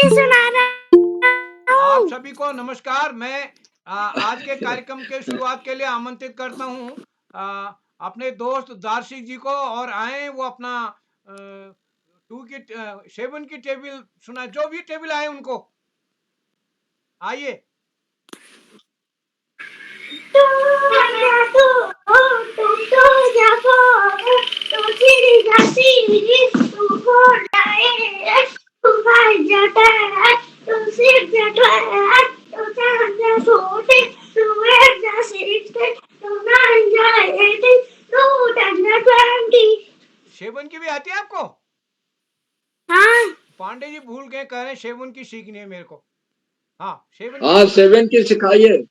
सुना रहा आप हूँ। सभी को नमस्कार। मैं आज के कार्यक्रम के शुरुआत के लिए आमंत्रित करता हूँ अपने दोस्त दार्शिक जी को, और आए वो अपना सेवन की टेबल सुना, जो भी टेबल आए उनको आइए। सेवन की भी आती है आपको? हाँ पांडे जी भूल गए, कह रहे हैं सेवन की सीखनी है मेरे को। हाँ, सेवन की हाँ, सीखनी है। 7 की सिखाइए।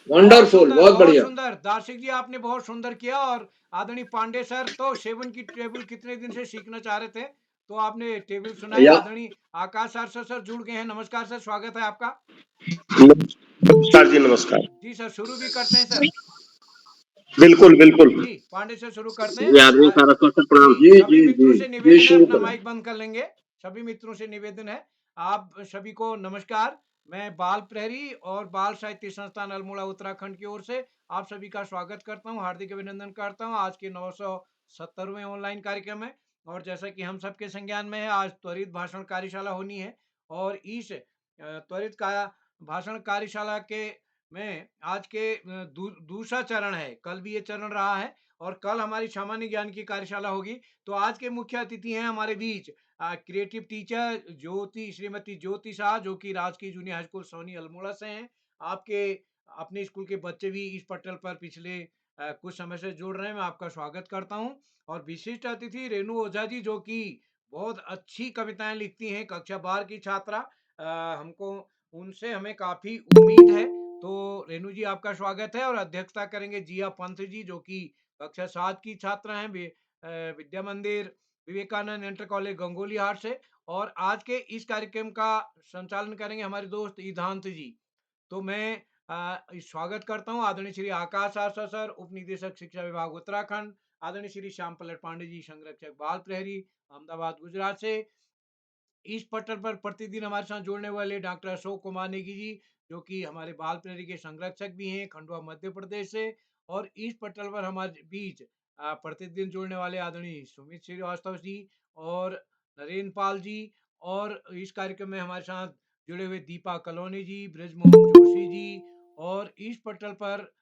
बहुत वंडरफुल, सुंदर, बहुत बहुत बढ़िया। सुंदर दार्शिक जी, आपने बहुत सुंदर किया। और आदरणीय पांडे सर तो सेवन की टेबल कितने दिन से सीखना चाह रहे थे, तो आपने टेबल सुनाई। या आदरणीय आकाश सर जुड़ गए हैं। नमस्कार सर, स्वागत है आपका। नमस्कार जी, नमस्कार। जी सर, शुरू भी करते हैं सर। बिल्कुल बिल्कुल। जी पांडे से शुरू करते हैं। जी, आदमी सारा को प्रणाम। जी, जी सभी जी मित्रों जी से जी, निवेदन है, शुरू अपना करें। माइक बंद कर लेंगे। सभी मित्रों से निवेदन है, आप सभी को नमस्कार। मैं बाल प्रहरी और बाल साहित्य संस्थान अल्मोड़ा उत्तराखंड की ओर से आप सभी का स्वागत करता हूं, हार्दिक अभिनंदन करता हूं आज के 970वें ऑनलाइन कार्यक्रम में। और जैसा कि हम सबके संज्ञान में है, आज त्वरित भाषण कार्यशाला होनी है। और इस त्वरित का भाषण कार्यशाला के में आज के दूसरा चरण है। कल भी ये चरण रहा है और कल हमारी सामान्य ज्ञान की कार्यशाला होगी। तो आज के मुख्य अतिथि हैं हमारे बीच क्रिएटिव टीचर श्रीमती ज्योति शाह, जो कि राजकीय junior high school Soni Almora से हैं। आपके अपने स्कूल के बच्चे भी इस पटल पर पिछले कुछ समय से जुड़ रहे हैं। मैं आपका स्वागत करता हूं। और विशिष्ट अतिथि रेणु ओझा जी, जो कि बहुत अच्छी कविताएं लिखती हैं, कक्षा 12 की छात्रा। हमको उनसे हमें काफी उम्मीद है। तो रेणु जी, आपका स्वागत है। और अध्यक्षता करेंगे जिया पंत जी, जो कि कक्षा 7 की छात्रा हैं, विद्या मंदिर विवेकानंद इंटर कॉलेज गंगोली हाट से। और आज के इस कार्यक्रम का संचालन करेंगे हमारे दोस्त ईदांत जी। तो मैं स्वागत करता हूं आदरणीय श्री आकाश आशा सर, उप निदेशक शिक्षा विभाग उत्तराखंड, आदरणीय श्री श्याम पलट पांडे जी, संरक्षक बाल प्रहरी, अहमदाबाद गुजरात से। इस पटल पर प्रतिदिन हमारे साथ जुड़ने वाले डॉक्टर अशोक कुमार नेगी जी, जो कि हमारे बाल प्रहरी के संरक्षक भी हैं, खंडवा मध्य प्रदेश से। और इस पटल पर हमारे बीच प्रतिदिन जुड़ने वाले आदरणीय सुमित श्रीवास्तव जी और नरेंद्र पाल जी। और इस कार्यक्रम में हमारे साथ जुड़े हुए दीपा कलोनी जी, ब्रजमोहन जोशी जी। और इस पटल पर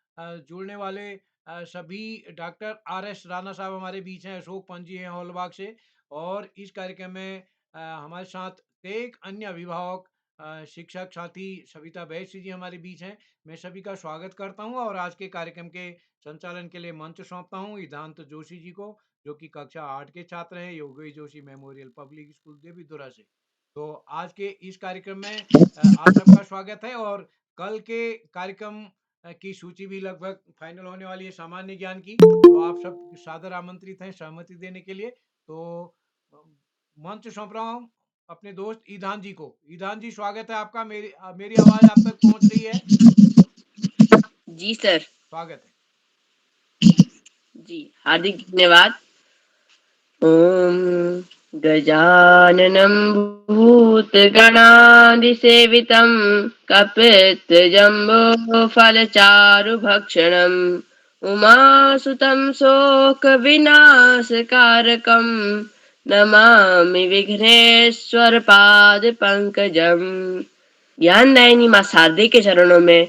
जुड़ने वाले सभी डॉक्टर RS राणा साहब हमारे बीच हैं, अशोक पंत जी हैं हॉलबाग से। और इस कार्यक्रम में हमारे साथ एक अन्य अभिभावक शिक्षक साथी सविता बैसी जी हमारे बीच हैं। मैं सभी का स्वागत करता हूं और आज के कार्यक्रम के संचालन के लिए मंच सौंपता हूं ईदांत जोशी जी को, जो कि कक्षा 8 के छात्र हैं, Yogi Joshi memorial public school Devidhura से। तो आज के इस कार्यक्रम में आप सबका स्वागत है। और कल के कार्यक्रम की सूची भी लगभग फाइनल होने वाली है सामान्य ज्ञान की। तो आप सब सादर आमंत्रित हैं सहमति देने के लिए। तो मंच सौंप रहा हूँ अपने दोस्त ईधान जी को। ईधान जी, स्वागत है आपका। मेरी आवाज आप तक पहुंच रही है? जी सर। स्वागत है जी, हार्दिक धन्यवाद। ओम गजाननं भूतगणादिसेवितं कपित्तजम्बोफलचारुभक्षणम् उमासुतं शोकविनाशकारकं नमामि विघ्नेश्वरपादपङ्कजम्। ज्ञानदायिनी मां शारदे के चरणों में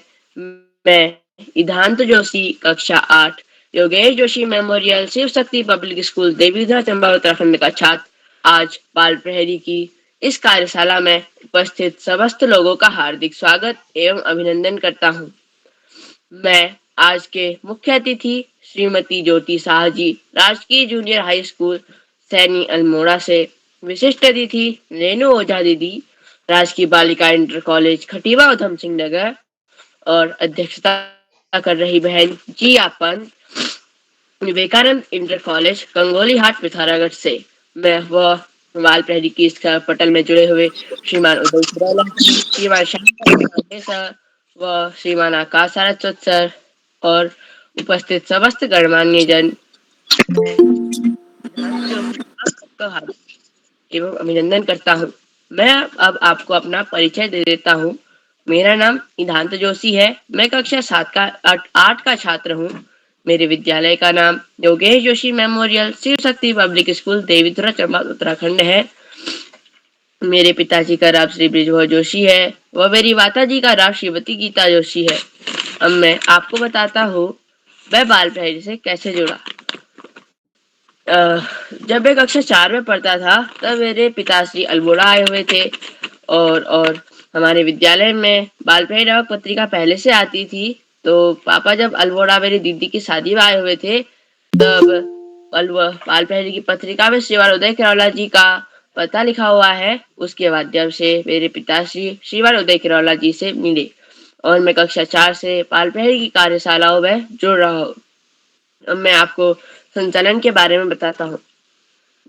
मैं ईदांत जोशी, कक्षा 8, Yogesh Joshi memorial Shiv Shakti public school Devidhura Chamba Uttarakhand का छात्र, आज बाल प्रहरी की इस कार्यशाला में उपस्थित समस्त लोगों का हार्दिक स्वागत एवं अभिनंदन करता हूँ। मैं आज के मुख्य अतिथि श्रीमती ज्योति शाह जी, राजकीय junior high school Saini Almora से, विशिष्ट अतिथि रेणु ओझा दीदी, राजकीय बालिका इंटर कॉलेज खटीवा उधम सिंह नगर, और अध्यक्षता कर रही बहन जिया पंत, विवेकानंद इंटर कॉलेज गंगोली हाट पिथौरागढ़ से। मैं व बाल प्रहरी की इस पटल में जुड़े हुए श्रीमान उदय सिरौला जी, श्रीमान श्याम पांडे सर व श्रीमान आकाश सारस्वत सर और उपस्थित समस्त गणमान्य जन आप सबका हार्दिक एवं अभिनंदन करता हूँ। मैं अब आपको अपना परिचय दे देता हूँ। मेरा नाम इधांत जोशी है। मैं कक्षा 8 का छात्र हूँ। मेरे विद्यालय का नाम Yogesh Joshi memorial Shiv Shakti public school Devidhura Chamba Uttarakhand है। मेरे पिताजी का नाम श्री बृजभोज जोशी है व मेरी माता जी का नाम श्रीमती गीता जोशी है। अब मैं आपको बताता हूँ मैं बाल प्रहरी से कैसे जुड़ा। जब मैं कक्षा 4 में पढ़ता था तब मेरे पिताश्री अल्मोड़ा आए हुए थे और हमारे विद्यालय में बाल प्रहरी नामक पत्रिका पहले से आती थी। तो पापा जब अल्मोड़ा मेरी दीदी की शादी में आए हुए थे तब बाल प्रहरी की पत्रिका में श्रीमान उदय किरौला जी का पता लिखा हुआ है। उसके माध्यम से मेरे पिताश्री श्रीमान उदय किरौला जी से मिले और मैं कक्षा 4 से बाल प्रहरी की कार्यशालाओं में जुड़ रहा हूँ। अब मैं आपको संचालन के बारे में बताता हूँ।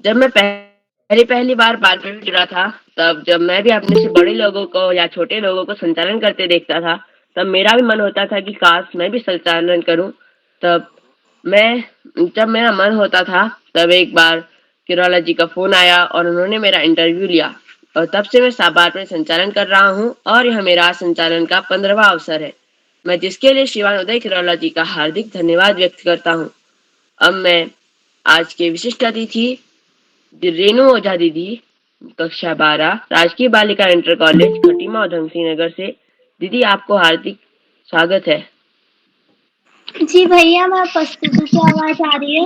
जब मैं पहली बार बाल प्रहरी में जुड़ा था तब जब मैं भी अपने से बड़े लोगों को या छोटे लोगों को संचालन करते देखता था तब मेरा भी मन होता था कि काश मैं भी संचालन करूं। तब मैं जब मेरा मन होता था तब एक बार किरौला जी का फोन आया और उन्होंने मेरा इंटरव्यू लिया और तब से मैं बाल प्रहरी संचालन कर रहा हूँ और यह मेरा संचालन का 15वां अवसर है। मैं जिसके लिए श्रीमान उदय किरौला जी का हार्दिक धन्यवाद व्यक्त करता हूँ। अब मैं आज के विशिष्ट अतिथि रेणु ओझा दीदी कक्षा 12 राजकीय बालिका इंटर कॉलेज खटीमा उधमसिंह नगर से। दीदी आपको हार्दिक स्वागत है। जी भैया, मैं उपस्थित हूँ। क्या आवाज आ रही है?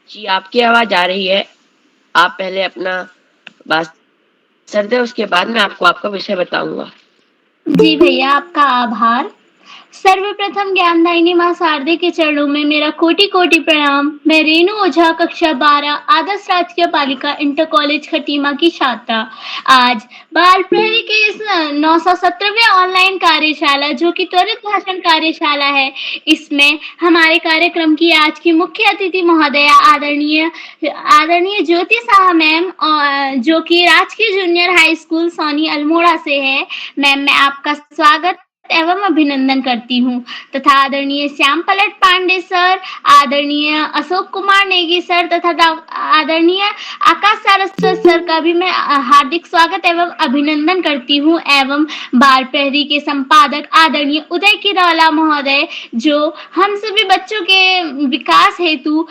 जी आपकी आवाज आ रही है। आप पहले अपना बात सर दे उसके बाद मैं आपको आपका विषय बताऊंगा। जी भैया, आपका आभार। सर्वप्रथम ज्ञानदायिनी मां शारदे के चरणों में मेरा कोटि कोटि प्रणाम। मैं रेणु ओझा कक्षा 12 आदर्श राजकीय बालिका इंटर कॉलेज खटीमा की छात्रा आज बाल प्रहरी के इस 917वें ऑनलाइन कार्यशाला जो कि त्वरित भाषण कार्यशाला है, इसमें हमारे कार्यक्रम की आज की मुख्य अतिथि महोदया आदरणीय ज्योति साहा मैम जो कि राजकीय junior high school Soni Almora से है। मैम, मैं आपका स्वागत एवं अभिनंदन करती हूँ तथा आदरणीय श्याम पलट पांडे सर, आदरणीय अशोक कुमार नेगी सर तथा आदरणीय आकाश सारस्वत सर का भी मैं हार्दिक स्वागत एवं अभिनंदन करती हूँ एवं बाल प्रहरी के संपादक आदरणीय उदय किरौला महोदय जो हम सभी बच्चों के विकास हेतु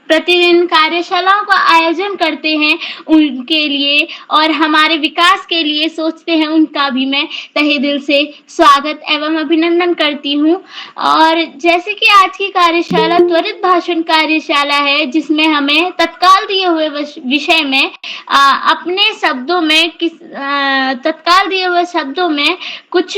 प्रतिदिन कार्यशालाओं का आयोजन करते हैं, उनके लिए और हमारे विकास के लिए सोचते हैं, उनका भी मैं तहे दिल से स्वागत एवं अभिनंदन करती हूँ। और जैसे कि आज की कार्यशाला त्वरित भाषण कार्यशाला है जिसमें हमें तत्काल दिए हुए विषय में अपने शब्दों में तत्काल दिए हुए शब्दों में कुछ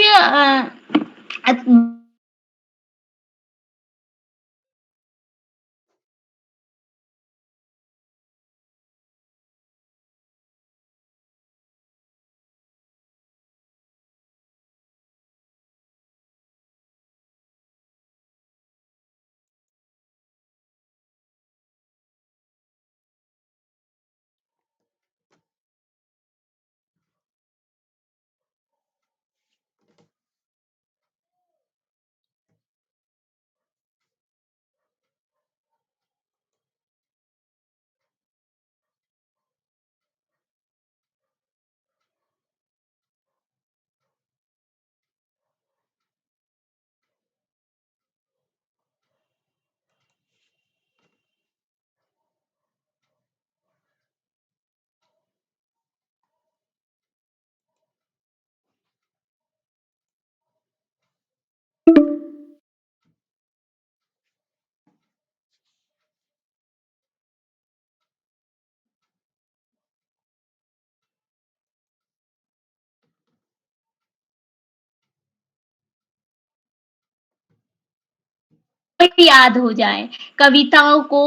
याद हो जाए कविताओं को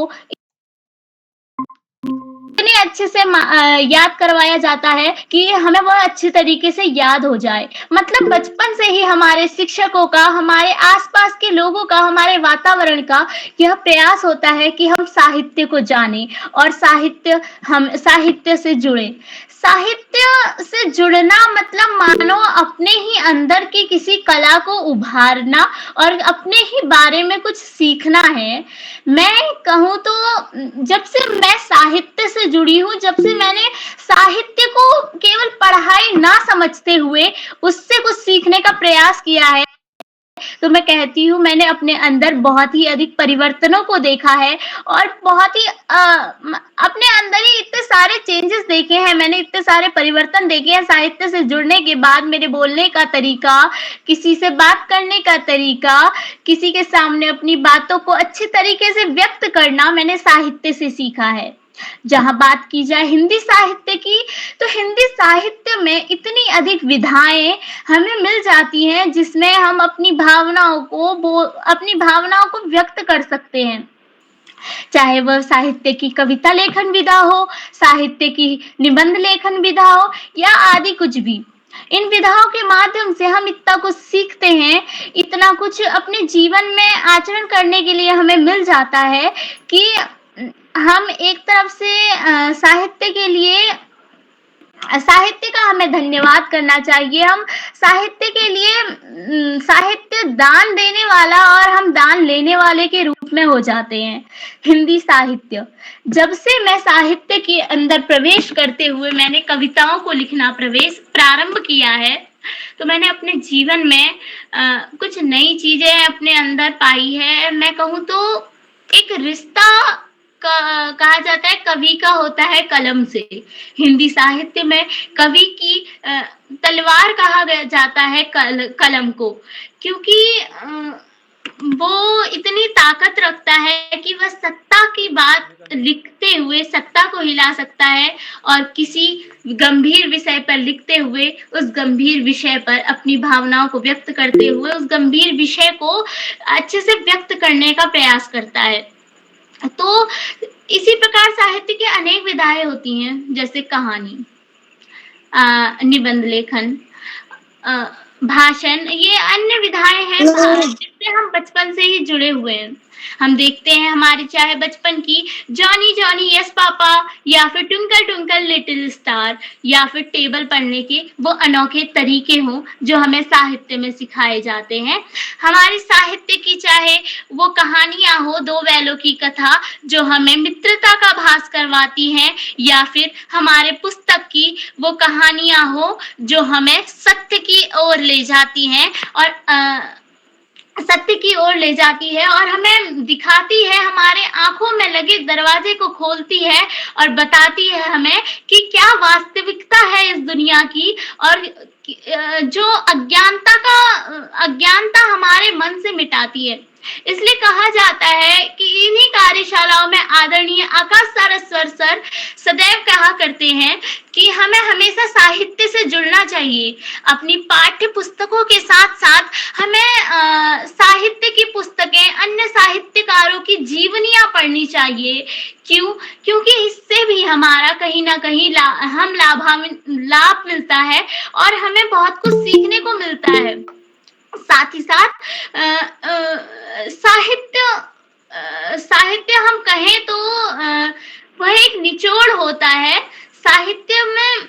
इतने अच्छे से याद करवाया जाता है कि हमें वह अच्छे तरीके से याद हो जाए। मतलब बचपन से ही हमारे शिक्षकों का, हमारे आस-पास के लोगों का, हमारे वातावरण का यह प्रयास होता है कि हम साहित्य को जानें और साहित्य से जुड़ें। साहित्य से जुड़ना मतलब मानो अपने ही अंदर की किसी कला को उभारना और अपने ही बारे में कुछ सीखना है। मैं कहूँ तो जब से मैं साहित्य से जुड़ी हूँ, जब से मैंने साहित्य को केवल पढ़ाई ना समझते हुए उससे कुछ सीखने का प्रयास किया है, तो मैं कहती हूँ मैंने अपने अंदर बहुत ही अधिक परिवर्तनों को देखा है और बहुत ही अपने अंदर ही इतने सारे चेंजेस देखे हैं, मैंने इतने सारे परिवर्तन देखे हैं साहित्य से जुड़ने के बाद। मेरे बोलने का तरीका, किसी से बात करने का तरीका, किसी के सामने अपनी बातों को अच्छे तरीके से व्यक्त करना मैंने साहित्य से सीखा है। जहाँ बात की जाए हिंदी साहित्य की, तो हिंदी साहित्य में इतनी अधिक विधाएं हमें मिल जाती हैं जिसमें हम अपनी भावनाओं को व्यक्त कर सकते हैं। चाहे वह साहित्य की कविता लेखन विधा हो, साहित्य की निबंध लेखन विधा हो या आदि कुछ भी। इन विधाओं के माध्यम से हम इतना कुछ सीखते हैं, इतना कुछ अपने जीवन में आचरण करने के लिए हमें मिल जाता है कि हम एक तरफ से साहित्य का हमें धन्यवाद करना चाहिए। हम साहित्य के लिए साहित्य दान देने वाला और हम दान लेने वाले के रूप में हो जाते हैं। हिंदी साहित्य, जब से मैं साहित्य के अंदर प्रवेश करते हुए मैंने कविताओं को लिखना प्रारंभ किया है, तो मैंने अपने जीवन में कुछ नई चीजें अपने अंदर पाई है। मैं कहूँ तो एक रिश्ता कहा जाता है कवि का होता है कलम से। हिंदी साहित्य में कवि की तलवार कहा जाता है कलम को, क्योंकि वो इतनी ताकत रखता है कि वह सत्ता की बात लिखते हुए सत्ता को हिला सकता है और किसी गंभीर विषय पर लिखते हुए उस गंभीर विषय पर अपनी भावनाओं को व्यक्त करते हुए उस गंभीर विषय को अच्छे से व्यक्त करने का प्रयास करता है। तो इसी प्रकार साहित्य की अनेक विधाएं होती हैं, जैसे कहानी, निबंध लेखन, भाषण, ये अन्य विधाएं हैं जिससे हम बचपन से ही जुड़े हुए हैं। हम देखते हैं हमारे चाहे बचपन की जॉनी जॉनी यस पापा या फिर ट्विंकल ट्विंकल लिटिल स्टार या फिर टेबल पढ़ने के वो अनोखे तरीके हों जो हमें साहित्य में सिखाए जाते हैं। हमारी साहित्य की चाहे वो कहानियां हो, दो बैलों की कथा जो हमें मित्रता का भास करवाती हैं, या फिर हमारे पुस्तक की वो कहानियां हो जो हमें सत्य की ओर ले जाती हैं और हमें दिखाती है, हमारे आंखों में लगे दरवाजे को खोलती है और बताती है हमें कि क्या वास्तविकता है इस दुनिया की, और जो अज्ञानता हमारे मन से मिटाती है। इसलिए कहा जाता है कि इन्हीं कार्यशालाओं में आदरणीय आकाश सारस्वत सर सदैव कहा करते हैं कि हमें हमेशा साहित्य से जुड़ना चाहिए। अपनी पाठ्य पुस्तकों के साथ साथ हमें साहित्य की पुस्तकें, अन्य साहित्यकारों की जीवनियां पढ़नी चाहिए। क्योंकि इससे भी हमारा कहीं ना कहीं लाभ मिलता है और हमें बहुत कुछ सीखने को मिलता है। साथ ही साथ साहित्य हम कहें तो वह एक निचोड़ होता है। साहित्य में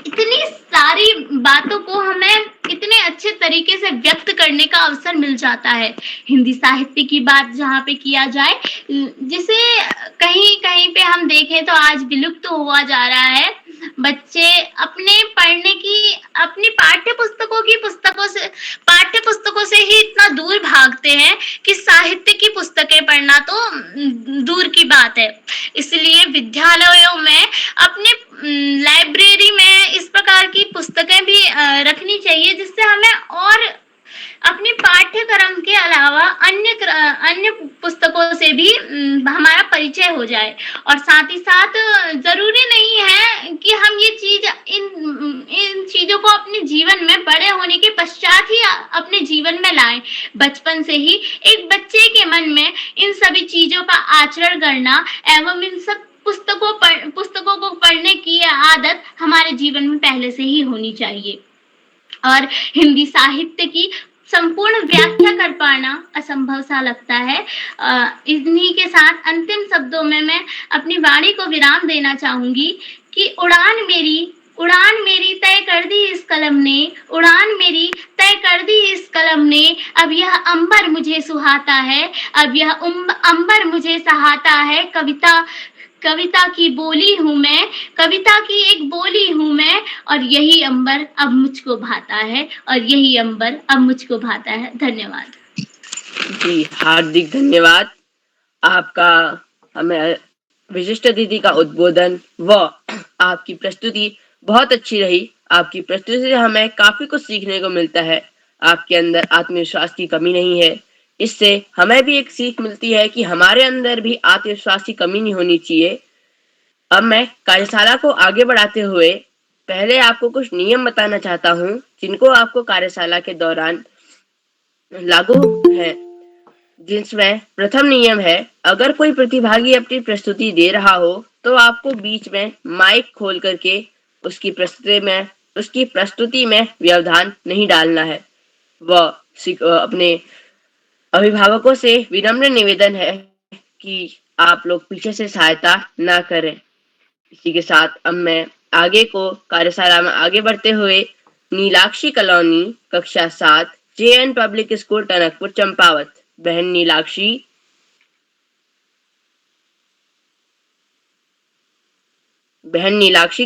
इतनी सारी बातों को हमें इतने अच्छे तरीके से व्यक्त करने का अवसर मिल जाता है। हिंदी साहित्य की बात जहाँ पे किया जाए, जिसे कहीं पे हम देखें तो आज विलुप्त तो हुआ जा रहा है। बच्चे अपनी पाठ्य पुस्तकों से ही इतना दूर भागते हैं कि साहित्य की पुस्तकें पढ़ना तो दूर की बात है। इसलिए विद्यालयों में, अपने लाइब्रेरी में इस प्रकार की पुस्तकें भी रखनी चाहिए, जिससे हमें और अपनी पाठ्यक्रम के अलावा अन्य पुस्तकों से भी हमारा परिचय हो जाए। और साथ ही साथ जरूरी नहीं है कि हम ये इन चीजों को अपने जीवन में बड़े होने के पश्चात ही अपने जीवन में लाएं। बचपन से ही एक बच्चे के मन में इन सभी चीजों का आचरण करना एवं इन सब पुस्तकों को पढ़ने की आदत हमारे जीवन में पहले से ही होनी चाहिए और हिंदी साहित्य की संपूर्ण व्याख्या कर पाना असंभव सा लगता है। इन्हीं के साथ अंतिम शब्दों में मैं अपनी वाणी को विराम देना चाहूंगी कि उड़ान मेरी तय कर दी इस कलम ने, उड़ान मेरी तय कर दी इस कलम ने, अब यह अंबर मुझे सुहाता है, अब यह अंबर मुझे सहाता है। कविता की बोली हूँ मैं, कविता की एक बोली हूँ मैं, और यही अंबर अब मुझको भाता है, और यही अंबर अब मुझको भाता है। धन्यवाद। जी, हार्दिक धन्यवाद। आपका हमें विशिष्ट अतिथि का उद्बोधन व आपकी प्रस्तुति बहुत अच्छी रही। आपकी प्रस्तुति से हमें काफी कुछ सीखने को मिलता है। आपके अंदर आत्मविश्वास की कमी नहीं है। इससे हमें भी एक सीख मिलती है कि हमारे अंदर भी आत्मविश्वास की कमी नहीं होनी चाहिए। अब मैं कार्यशाला को आगे बढ़ाते हुए पहले आपको कुछ नियम बताना चाहता हूँ, जिनको आपको कार्यशाला के दौरान लागू है। जिसमें प्रथम नियम है, अगर कोई प्रतिभागी अपनी प्रस्तुति दे रहा हो तो आपको बीच में माइक खोल करके उसकी प्रस्तुति में व्यवधान नहीं डालना है। अपने अभिभावकों से विनम्र निवेदन है कि आप लोग पीछे से सहायता ना करें। इसी के साथ अब मैं कार्यशाला में आगे बढ़ते हुए नीलाक्षी कॉलोनी कक्षा 7 JN public school Tanakpur Champawat बहन नीलाक्षी,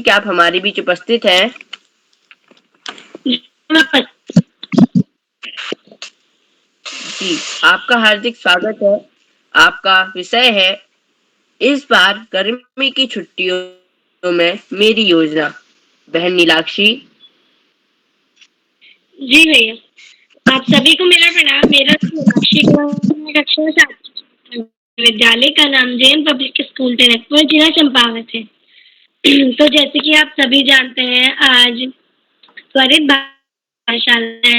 क्या आप हमारे बीच उपस्थित हैं? जी, आपका हार्दिक स्वागत है। आपका विषय है इस बार गर्मी की छुट्टियों में मेरी योजना। बहन नीलाक्षी। जी भैया, आप सभी को मेरा प्रणाम। मेरा नीलाक्षी कक्षा 7 विद्यालय का नाम JN पब्लिक स्कूल टनकपुर जिला चंपावत है। तो जैसे कि आप सभी जानते हैं, आज त्वरित पाठशाला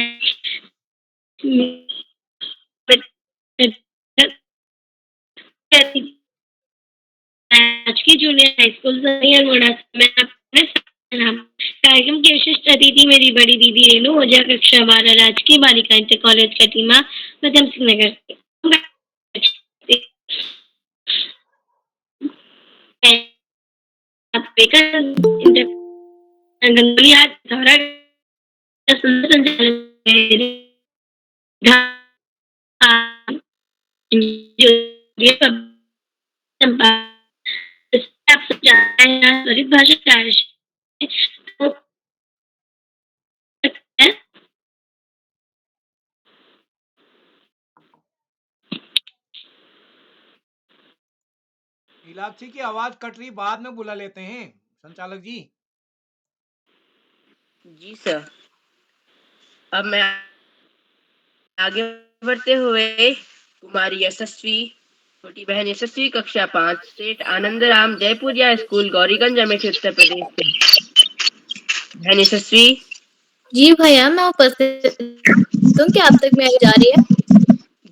राजकीय जूनियर हाई स्कूल में अपने कार्यक्रम की विशिष्ट अतिथि मेरी बड़ी दीदी रेणु ओझा कक्षा 12 राजकीय बालिका इंटर कॉलेज कटीमा मध्यम सिंह नगर। आप सब जानते हैं त्वरित भाषा कार्य नीलाक्षी की आवाज कट रही, बाद में बुला लेते हैं संचालक जी। जी सर। अब मैं आगे बढ़ते हुए कुमारी यशस्वी, छोटी बहन यशस्वी कक्षा 5 सेठ आनंदराम जयपुरिया स्कूल गौरीगंज अमेठी उत्तर प्रदेश से। बहन यशस्वी। जी भैया, मैं उपस्थित हूँ। क्या आप तक मेरी जा रही है?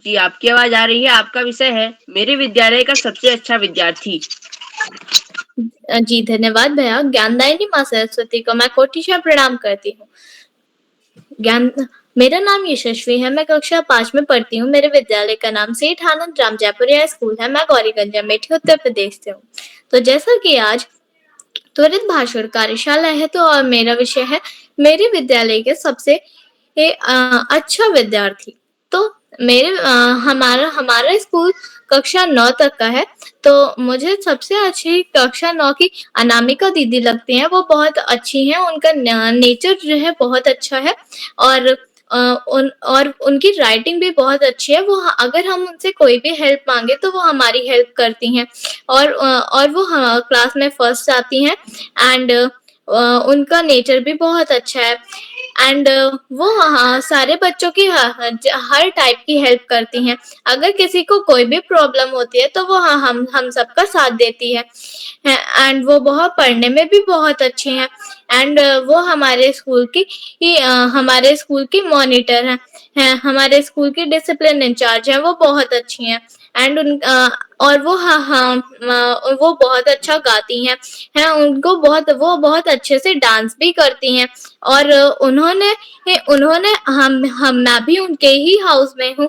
जी, आपकी आवाज आ रही है। आपका विषय है मेरे विद्यालय का सबसे अच्छा विद्यार्थी। जी धन्यवाद भैया। ज्ञानदायिनी माँ सरस्वती को मैं कोटिशा प्रणाम करती हूँ। मेरा नाम यशस्वी है। मैं कक्षा 5 में पढ़ती हूँ। मेरे विद्यालय का नाम सेठ आनंद राम जयपुरिया स्कूल है। मैं गौरीगंज अमेठी उत्तर प्रदेश से हूँ। तो जैसा कि आज त्वरित भाषण कार्यशाला है, तो मेरा विषय है मेरे विद्यालय के सबसे अच्छा विद्यार्थी। तो हमारा स्कूल कक्षा 9 तक का है। तो मुझे सबसे अच्छी कक्षा 9 की अनामिका दीदी लगती हैं। वो बहुत अच्छी हैं। उनका नेचर जो है बहुत अच्छा है, और उनकी राइटिंग भी बहुत अच्छी है। वो अगर हम उनसे कोई भी हेल्प मांगे तो वो हमारी हेल्प करती हैं, और वो क्लास में फर्स्ट आती हैं। एंड उनका नेचर भी बहुत अच्छा है। एंड वो सारे बच्चों की हर टाइप की हेल्प करती हैं। अगर किसी को कोई भी प्रॉब्लम होती है तो वो हम सबका साथ देती है। एंड वो बहुत पढ़ने में भी बहुत अच्छी हैं। एंड वो हमारे स्कूल की मॉनिटर हैं। हमारे स्कूल की डिसिप्लिन इंचार्ज हैं। वो बहुत अच्छी हैं। एंड और वो बहुत अच्छा गाती हैं उनको वो बहुत अच्छे से डांस भी करती हैं और उन्होंने मैं भी उनके ही हाउस में हूँ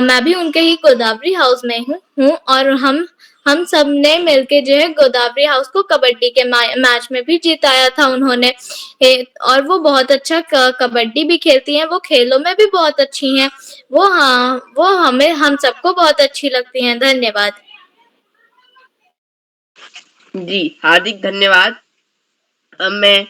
मैं भी उनके ही गोदावरी हाउस में हूँ और हम सब ने मिलके जो है गोदावरी हाउस को कबड्डी के मैच में भी जिताया था उन्होंने और वो बहुत अच्छा कबड्डी भी खेलती हैं वो खेलों में भी बहुत अच्छी हैं वो हम सबको बहुत अच्छी लगती हैं। धन्यवाद। जी हार्दिक धन्यवाद। अब मैं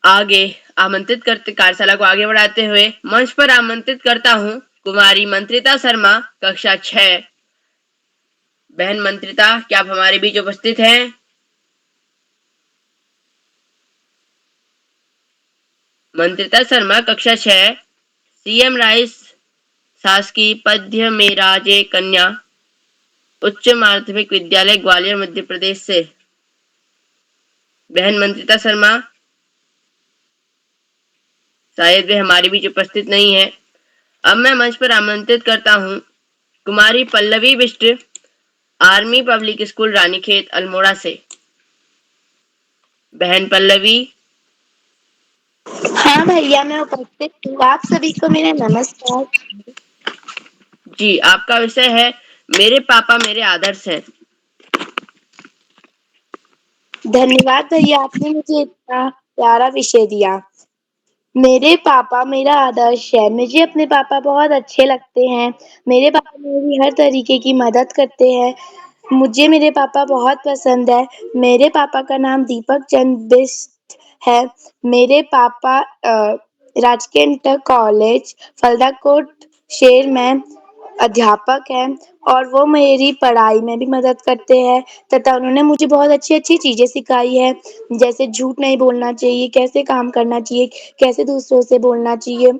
आगे आमंत्रित करते कार्यशाला को आगे बढ़ाते हुए मंच पर आमंत्रित करता हूँ कुमारी मंत्रिता शर्मा, कक्षा 6। बहन मंत्रिता, क्या आप हमारे बीच उपस्थित हैं? मंत्रिता शर्मा, कक्षा 6, सीएम राइस शासकीय पद्य में राजे कन्या उच्च माध्यमिक विद्यालय ग्वालियर मध्य प्रदेश से। बहन मंत्रिता शर्मा शायद वे हमारे बीच उपस्थित नहीं है। अब मैं मंच पर आमंत्रित करता हूँ कुमारी Pallavi Bisht, army public school Ranikhet Almora से। बहन पल्लवी। हाँ भैया, मैं उपस्थित हूँ। आप सभी को मेरा नमस्कार। जी, आपका विषय है मेरे पापा मेरे आदर्श हैं। धन्यवाद भैया, आपने मुझे इतना प्यारा विषय दिया। मेरे पापा मेरा आदर्श है। मुझे अपने पापा बहुत अच्छे लगते हैं। मेरे पापा मेरी हर तरीके की मदद करते हैं। मुझे मेरे पापा बहुत पसंद है। मेरे पापा का नाम दीपक चंद बिष्ट है। मेरे पापा राजकीय इंटर कॉलेज फलदाकोट शहर में अध्यापक हैं और वो मेरी पढ़ाई में भी मदद करते हैं तथा उन्होंने मुझे बहुत अच्छी-अच्छी चीज़ें सिखाई है, जैसे झूठ नहीं बोलना चाहिए, कैसे काम करना चाहिए, कैसे दूसरों से बोलना चाहिए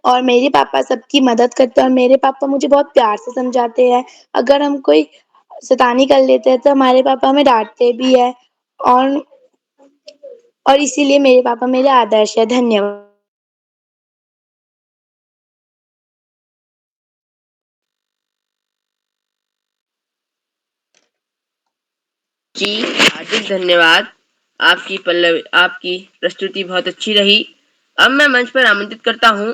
और मेरे पापा सबकी मदद करते हैं और मेरे पापा मुझे बहुत प्यार से समझाते हैं। अगर हम कोई शैतानी कर लेते हैं तो हमारे पापा हमें डाँटते भी हैं और इसीलिए मेरे पापा मेरे आदर्श हैं। धन्यवाद। जी हार्दिक धन्यवाद। आपकी प्रस्तुति बहुत अच्छी रही। अब मैं मंच पर आमंत्रित करता हूँ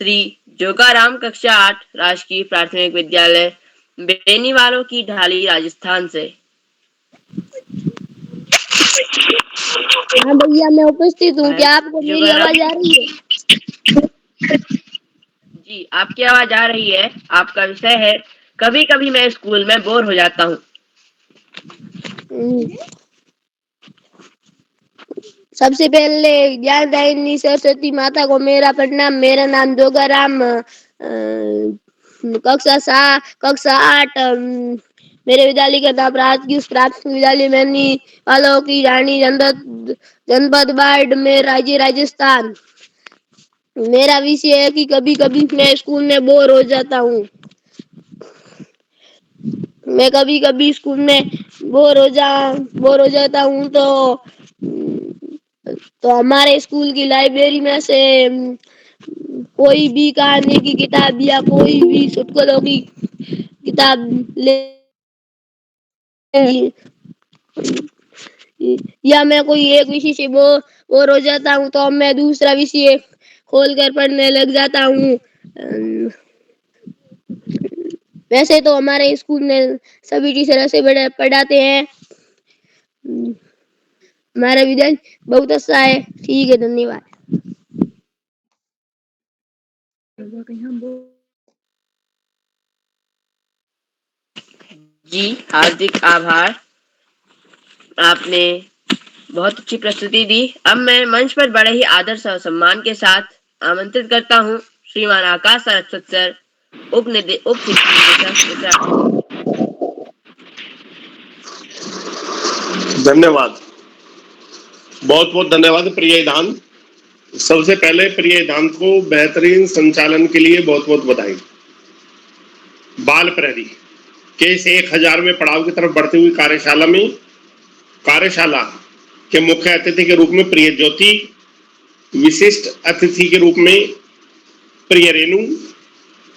श्री जोगाराम, कक्षा 8, राजकीय प्राथमिक विद्यालय बेनीवालों की ढाली राजस्थान से। हाँ भैया, मैं उपस्थित हूँ। क्या आपको मेरी जोगाराम। आवाज आ रही है? जी, आपकी आवाज आ रही है। आपका विषय है कभी कभी मैं स्कूल में बोर हो जाता हूँ। सबसे पहले ज्ञानदायिनी सरस्वती माता को मेरा प्रणाम। मेरा नाम जोगाराम, कक्षा 8, मेरे विद्यालय का नाम राजकीय प्राथमिक विद्यालय मैनी वालों की रानी जनपद बाढ़ में राज्य राजस्थान। मेरा विषय है कि कभी कभी मैं स्कूल में बोर हो जाता हूँ। मैं कभी कभी स्कूल में बोर हो जाता हूँ तो हमारे स्कूल की लाइब्रेरी में से कोई भी कहानी की किताब या कोई भी चुटकुलों की किताब ले या मैं कोई एक विषय से बोर हो जाता हूँ तो मैं दूसरा विषय खोल कर पढ़ने लग जाता हूँ। वैसे तो हमारे स्कूल में सभी टीचर ऐसे पढ़ाते हैं। हमारा विद्यालय बहुत अच्छा है। ठीक है, धन्यवाद। जी हार्दिक आभार। आपने बहुत अच्छी प्रस्तुति दी। अब मैं मंच पर बड़े ही आदर और सम्मान के साथ आमंत्रित करता हूँ श्रीमान आकाश सरस्वत सर, उप निदेशक। धन्यवाद, बहुत बहुत धन्यवाद प्रिय ईधान। सबसे पहले प्रिय ईधान को बेहतरीन संचालन के लिए बहुत बहुत बधाई। बाल प्रहरी के इस 1000वें पड़ाव की तरफ बढ़ती हुई कार्यशाला के मुख्य अतिथि के रूप में प्रिय ज्योति, विशिष्ट अतिथि के रूप में प्रिय रेणु,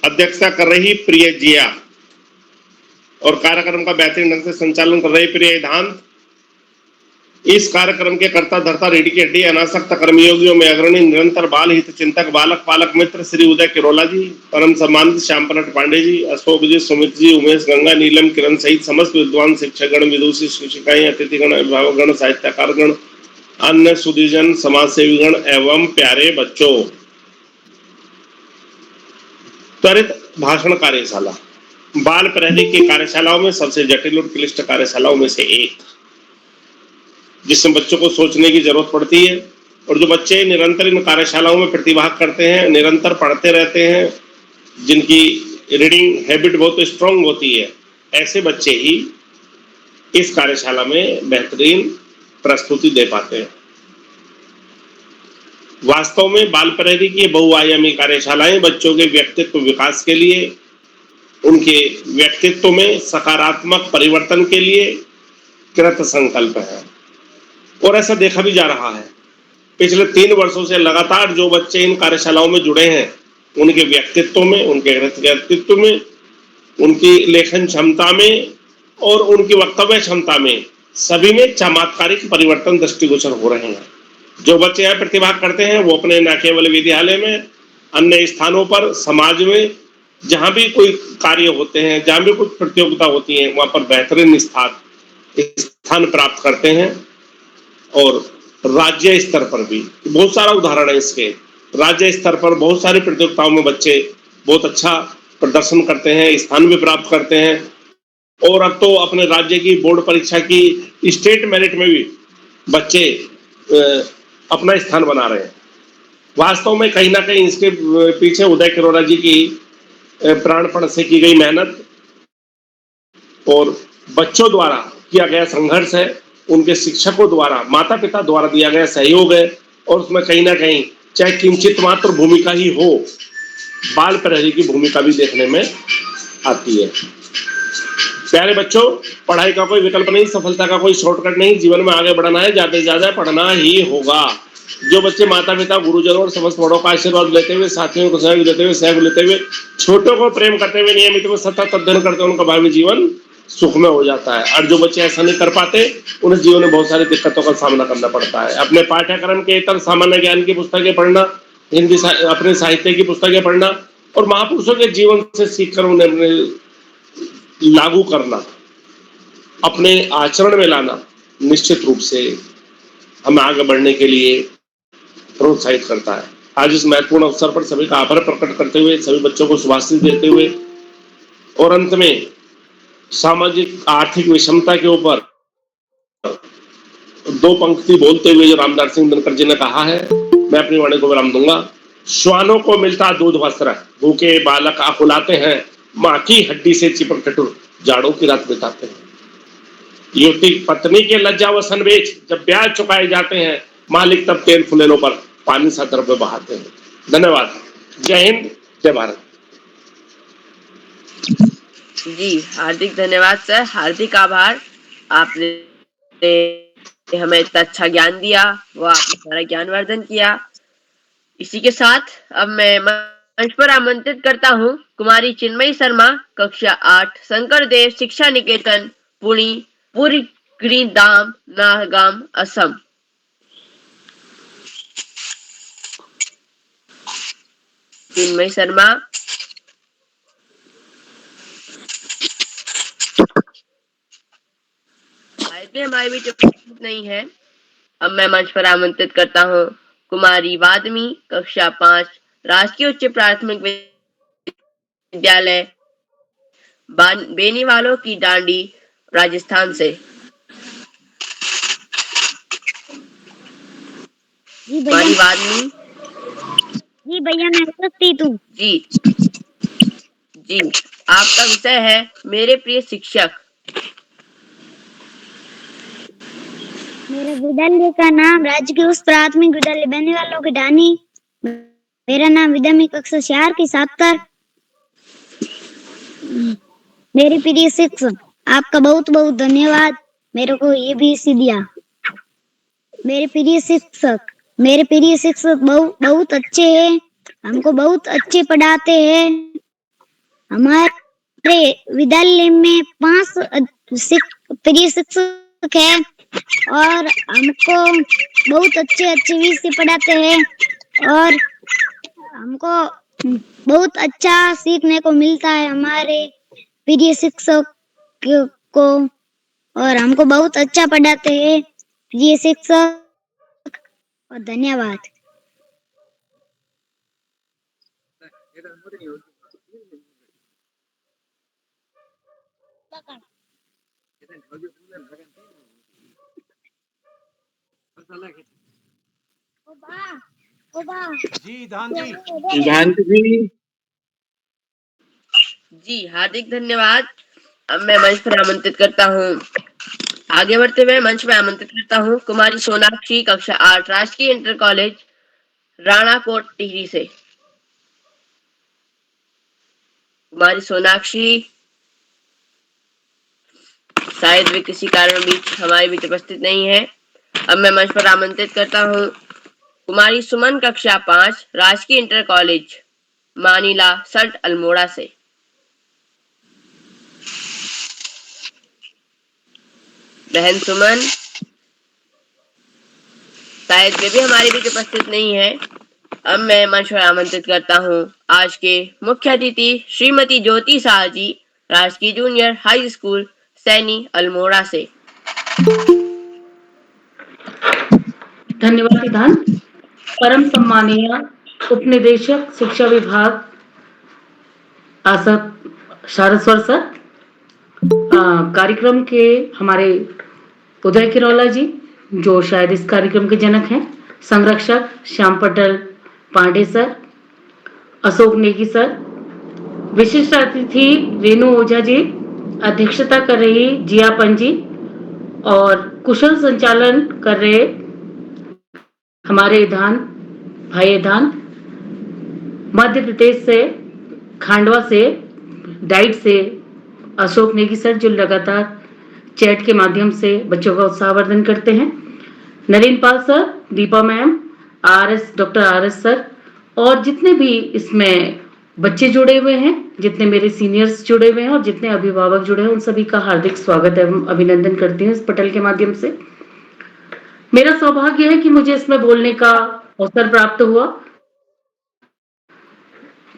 अध्यक्षता कर रही प्रिय जिया और कार्यक्रम का बेहतरीन ढंग से संचालन कर रहे प्रिय ईधान, इस कार्यक्रम के कर्ता धर्ता रीढ़ की हड्डी अनासक्त कर्मयोगियों में अग्रणी निरंतर बाल हित चिंतक बालक पालक मित्र श्री उदय किरोला जी, परम सम्मानित श्याम पलट पांडे जी, अशोक जी, सुमित जी, उमेश गंगा, नीलम किरण सहित समस्त विद्वान शिक्षकगण, विदुषी, शिक्षिकाएं, अतिथिगण, अभिभावकगण, साहित्यकारगण, अन्य सुधीजन, समाजसेवीगण एवं प्यारे बच्चों। त्वरित भाषण कार्यशाला बाल प्रहरी की कार्यशालाओं में सबसे जटिल और क्लिष्ट कार्यशालाओं में से एक, जिसमें बच्चों को सोचने की जरूरत पड़ती है। और जो बच्चे निरंतर इन कार्यशालाओं में प्रतिभाग करते हैं, निरंतर पढ़ते रहते हैं, जिनकी रीडिंग हैबिट बहुत स्ट्रांग होती है, ऐसे बच्चे ही इस कार्यशाला में बेहतरीन प्रस्तुति दे पाते हैं। वास्तव में बाल प्रहरी की बहुआयामी कार्यशालाएं बच्चों के व्यक्तित्व विकास के लिए, उनके व्यक्तित्व में सकारात्मक परिवर्तन के लिए कृत संकल्प है और ऐसा देखा भी जा रहा है। पिछले 3 वर्षों से लगातार जो बच्चे इन कार्यशालाओं में जुड़े हैं, उनके व्यक्तित्व में, उनके व्यक्तित्व में, उनकी लेखन क्षमता में और उनकी वक्तव्य क्षमता में, सभी में चमत्कारिक परिवर्तन दृष्टिगोचर हो रहे हैं। जो बच्चे यहाँ प्रतिभाग करते हैं वो अपने न केवल विद्यालय में, अन्य स्थानों पर, समाज में जहाँ भी कोई कार्य होते हैं, जहाँ भी कुछ प्रतियोगिता होती है, वहां पर बेहतरीन स्थान प्राप्त करते हैं। और राज्य स्तर पर भी बहुत सारा उदाहरण है इसके। राज्य स्तर पर बहुत सारी प्रतियोगिताओं में बच्चे बहुत अच्छा प्रदर्शन करते हैं, स्थान भी प्राप्त करते हैं। और अब तो अपने राज्य की बोर्ड परीक्षा की स्टेट मेरिट में भी बच्चे अपना स्थान बना रहे हैं। वास्तव में कहीं ना कहीं इसके पीछे उदय किरोला जी की प्राणपण से की गई मेहनत और बच्चों द्वारा किया गया संघर्ष है, उनके शिक्षकों द्वारा, माता पिता द्वारा दिया गया सहयोग है। और उसमें कहीं ना कहीं चाहे किंचित मात्र भूमिका ही हो, बाल प्रहरी की भूमिका भी देखने में आती है। प्यारे बच्चों, पढ़ाई का कोई विकल्प नहीं, सफलता का कोई शॉर्टकट नहीं। जीवन में आगे बढ़ना है, ज्यादा से ज्यादा पढ़ना ही होगा। जो बच्चे माता पिता, गुरुजनों और समस्त बड़ों का आशीर्वाद लेते हुए, साथियों को सहयोग देते हुए, सहयोग लेते हुए, छोटों को प्रेम करते हुए, नियमित व सतत अध्ययन करते हुए, उनका भावी जीवन सुखमय हो जाता है। और जो बच्चे ऐसा नहीं कर पाते, उन्हें जीवन में बहुत सारी दिक्कतों का सामना करना पड़ता है। अपने पाठ्यक्रम के इतर सामान्य ज्ञान की पुस्तकें पढ़ना, हिंदी अपने साहित्य की पुस्तकें पढ़ना और महापुरुषों के जीवन से सीखकर उन्हें लागू करना, अपने आचरण में लाना, निश्चित रूप से हमें आगे बढ़ने के लिए प्रोत्साहित करता है। आज इस महत्वपूर्ण अवसर पर सभी का आभार प्रकट करते हुए, सभी बच्चों को शुभाशीष देते हुए और अंत में सामाजिक आर्थिक विषमता के ऊपर 2 पंक्ति बोलते हुए जो रामदास सिंह दिनकर जी ने कहा है, मैं अपनी वाणी को विराम दूंगा। श्वानों को मिलता दूध वस्त्र, भूखे बालक आकुलाते हैं, माँ की हड्डी से चिपक ठठुर जाड़ों की रात बिताते हैं। युवती पत्नी के लज्जा व सनवेच जब ब्याज चुकाए जाते हैं, मालिक तब तेल फुलेलों पर पानी सा द्रव्य बहाते हैं। धन्यवाद। जय हिंद, जय भारत। जी, हार्दिक धन्यवाद सर, हार्दिक आभार। आपने हमें इतना अच्छा ज्ञान दिया, वो आपने हमारा ज्ञानवर्धन किया। इसी के साथ अब मैं मंच पर आमंत्रित करता हूँ कुमारी चिन्मयी शर्मा, कक्षा 8, शंकर देव शिक्षा निकेतन, पुरी दाम नाहगाम, असम। चिन्मयी शर्मा। हमारे बीच उपस्थित नहीं है। अब मैं मंच पर आमंत्रित करता हूँ कुमारी वादमी, कक्षा 5, राजकीय उच्च प्राथमिक विद्यालय बेनीवालों की डांडी, राजस्थान से। कुमारी वादमी। जी भैया, मैं उपस्थित हूँ। जी, आपका विषय है मेरे प्रिय शिक्षक। मेरे विद्यालय का नाम राजकीय उच्च प्राथमिक विद्यालय बेनीवालों की डानी। मेरा नाम विद्यामी, कक्षा 4 की छात्र। मेरे प्रिय शिक्षक, आपका बहुत बहुत धन्यवाद, मेरे को ये भी सी दिया। मेरे प्रिय शिक्षक बहुत अच्छे हैं, हमको बहुत अच्छे पढ़ाते हैं हमारे विद्यालय में 5 प्रिय शिक्षक है और हमको बहुत अच्छे विषय पढ़ाते हैं और हमको बहुत अच्छा सीखने को मिलता है हमारे प्रिय शिक्षक को और हमको बहुत अच्छा पढ़ाते हैं प्रिय शिक्षक और धन्यवाद। जी ईधान जी। ईधान जी। जी हार्दिक धन्यवाद। अब मैं मंच पर आमंत्रित करता हूँ, आगे बढ़ते हुए मंच में आमंत्रित करता हूँ कुमारी सोनाक्षी, कक्षा 8, राजकीय इंटर कॉलेज राणाकोट टिहरी से। कुमारी सोनाक्षी शायद वे किसी कारण बीच हमारे बीच उपस्थित नहीं है। अब मैं मंच पर आमंत्रित करता हूँ कुमारी सुमन, कक्षा 5, राजकीय इंटर कॉलेज मानीला सल्ट अल्मोड़ा से। बहन सुमन शायद वे भी हमारे बीच उपस्थित नहीं है। अब मैं मंच पर आमंत्रित करता हूँ आज के मुख्य अतिथि श्रीमती ज्योति शाह जी, राजकीय junior high school Saini Almora से। धन्यवाद ईधान। परम सम्मानीय उपनिदेशक शिक्षा विभाग सारस्वत सर, कार्यक्रम के हमारे उदय किरौला जी जो शायद इस कार्यक्रम के जनक हैं, संरक्षक श्याम पटल पांडे सर, अशोक नेगी सर, विशिष्ट अतिथि रेणु ओझा जी, अध्यक्षता कर रही जिया पंजी और कुशल संचालन कर रहे हमारे ईधान भाई ईधान, मध्य प्रदेश से खांडवा से डाइट से अशोक नेगी सर जो लगातार चैट के माध्यम से बच्चों का उत्साहवर्धन करते हैं, Narendra Pal sir, Deepa ma'am, doctor आर.एस. सर और जितने भी इसमें बच्चे जुड़े हुए हैं, जितने मेरे सीनियर्स जुड़े हुए हैं और जितने अभिभावक जुड़े हैं, उन सभी का हार्दिक स्वागत एवं अभिनंदन करती हूँ इस पटल के माध्यम से। मेरा सौभाग्य है कि मुझे इसमें बोलने का अवसर प्राप्त हुआ।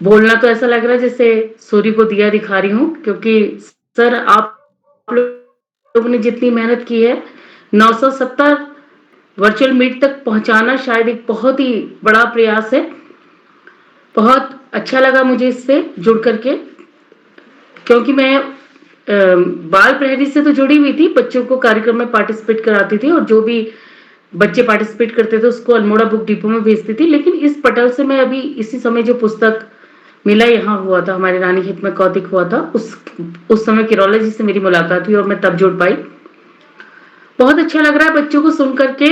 बोलना तो ऐसा लग रहा है जैसे सूर्य को दिया दिखा रही हूँ, क्योंकि सर आप लोगों ने जितनी मेहनत की है 970 वर्चुअल मीट तक पहुंचाना शायद एक बहुत ही बड़ा प्रयास है। बहुत अच्छा लगा मुझे इससे जुड़ करके, क्योंकि मैं बाल प्रहरी से तो जुड़ी हुई थी, बच्चों को कार्यक्रम में पार्टिसिपेट कराती थी और जो भी बच्चे पार्टिसिपेट करते थे उसको अल्मोड़ा बुक डिपो में भेजती थी। लेकिन इस पटल से मैं अभी इसी समय जो पुस्तक मेला यहाँ हुआ था, हमारे रानीखेत में कौतिक हुआ था, उस समय किरौला जी से मेरी मुलाकात हुई और मैं तब जुड़ पाई। बहुत अच्छा लग रहा है बच्चों को सुन करके,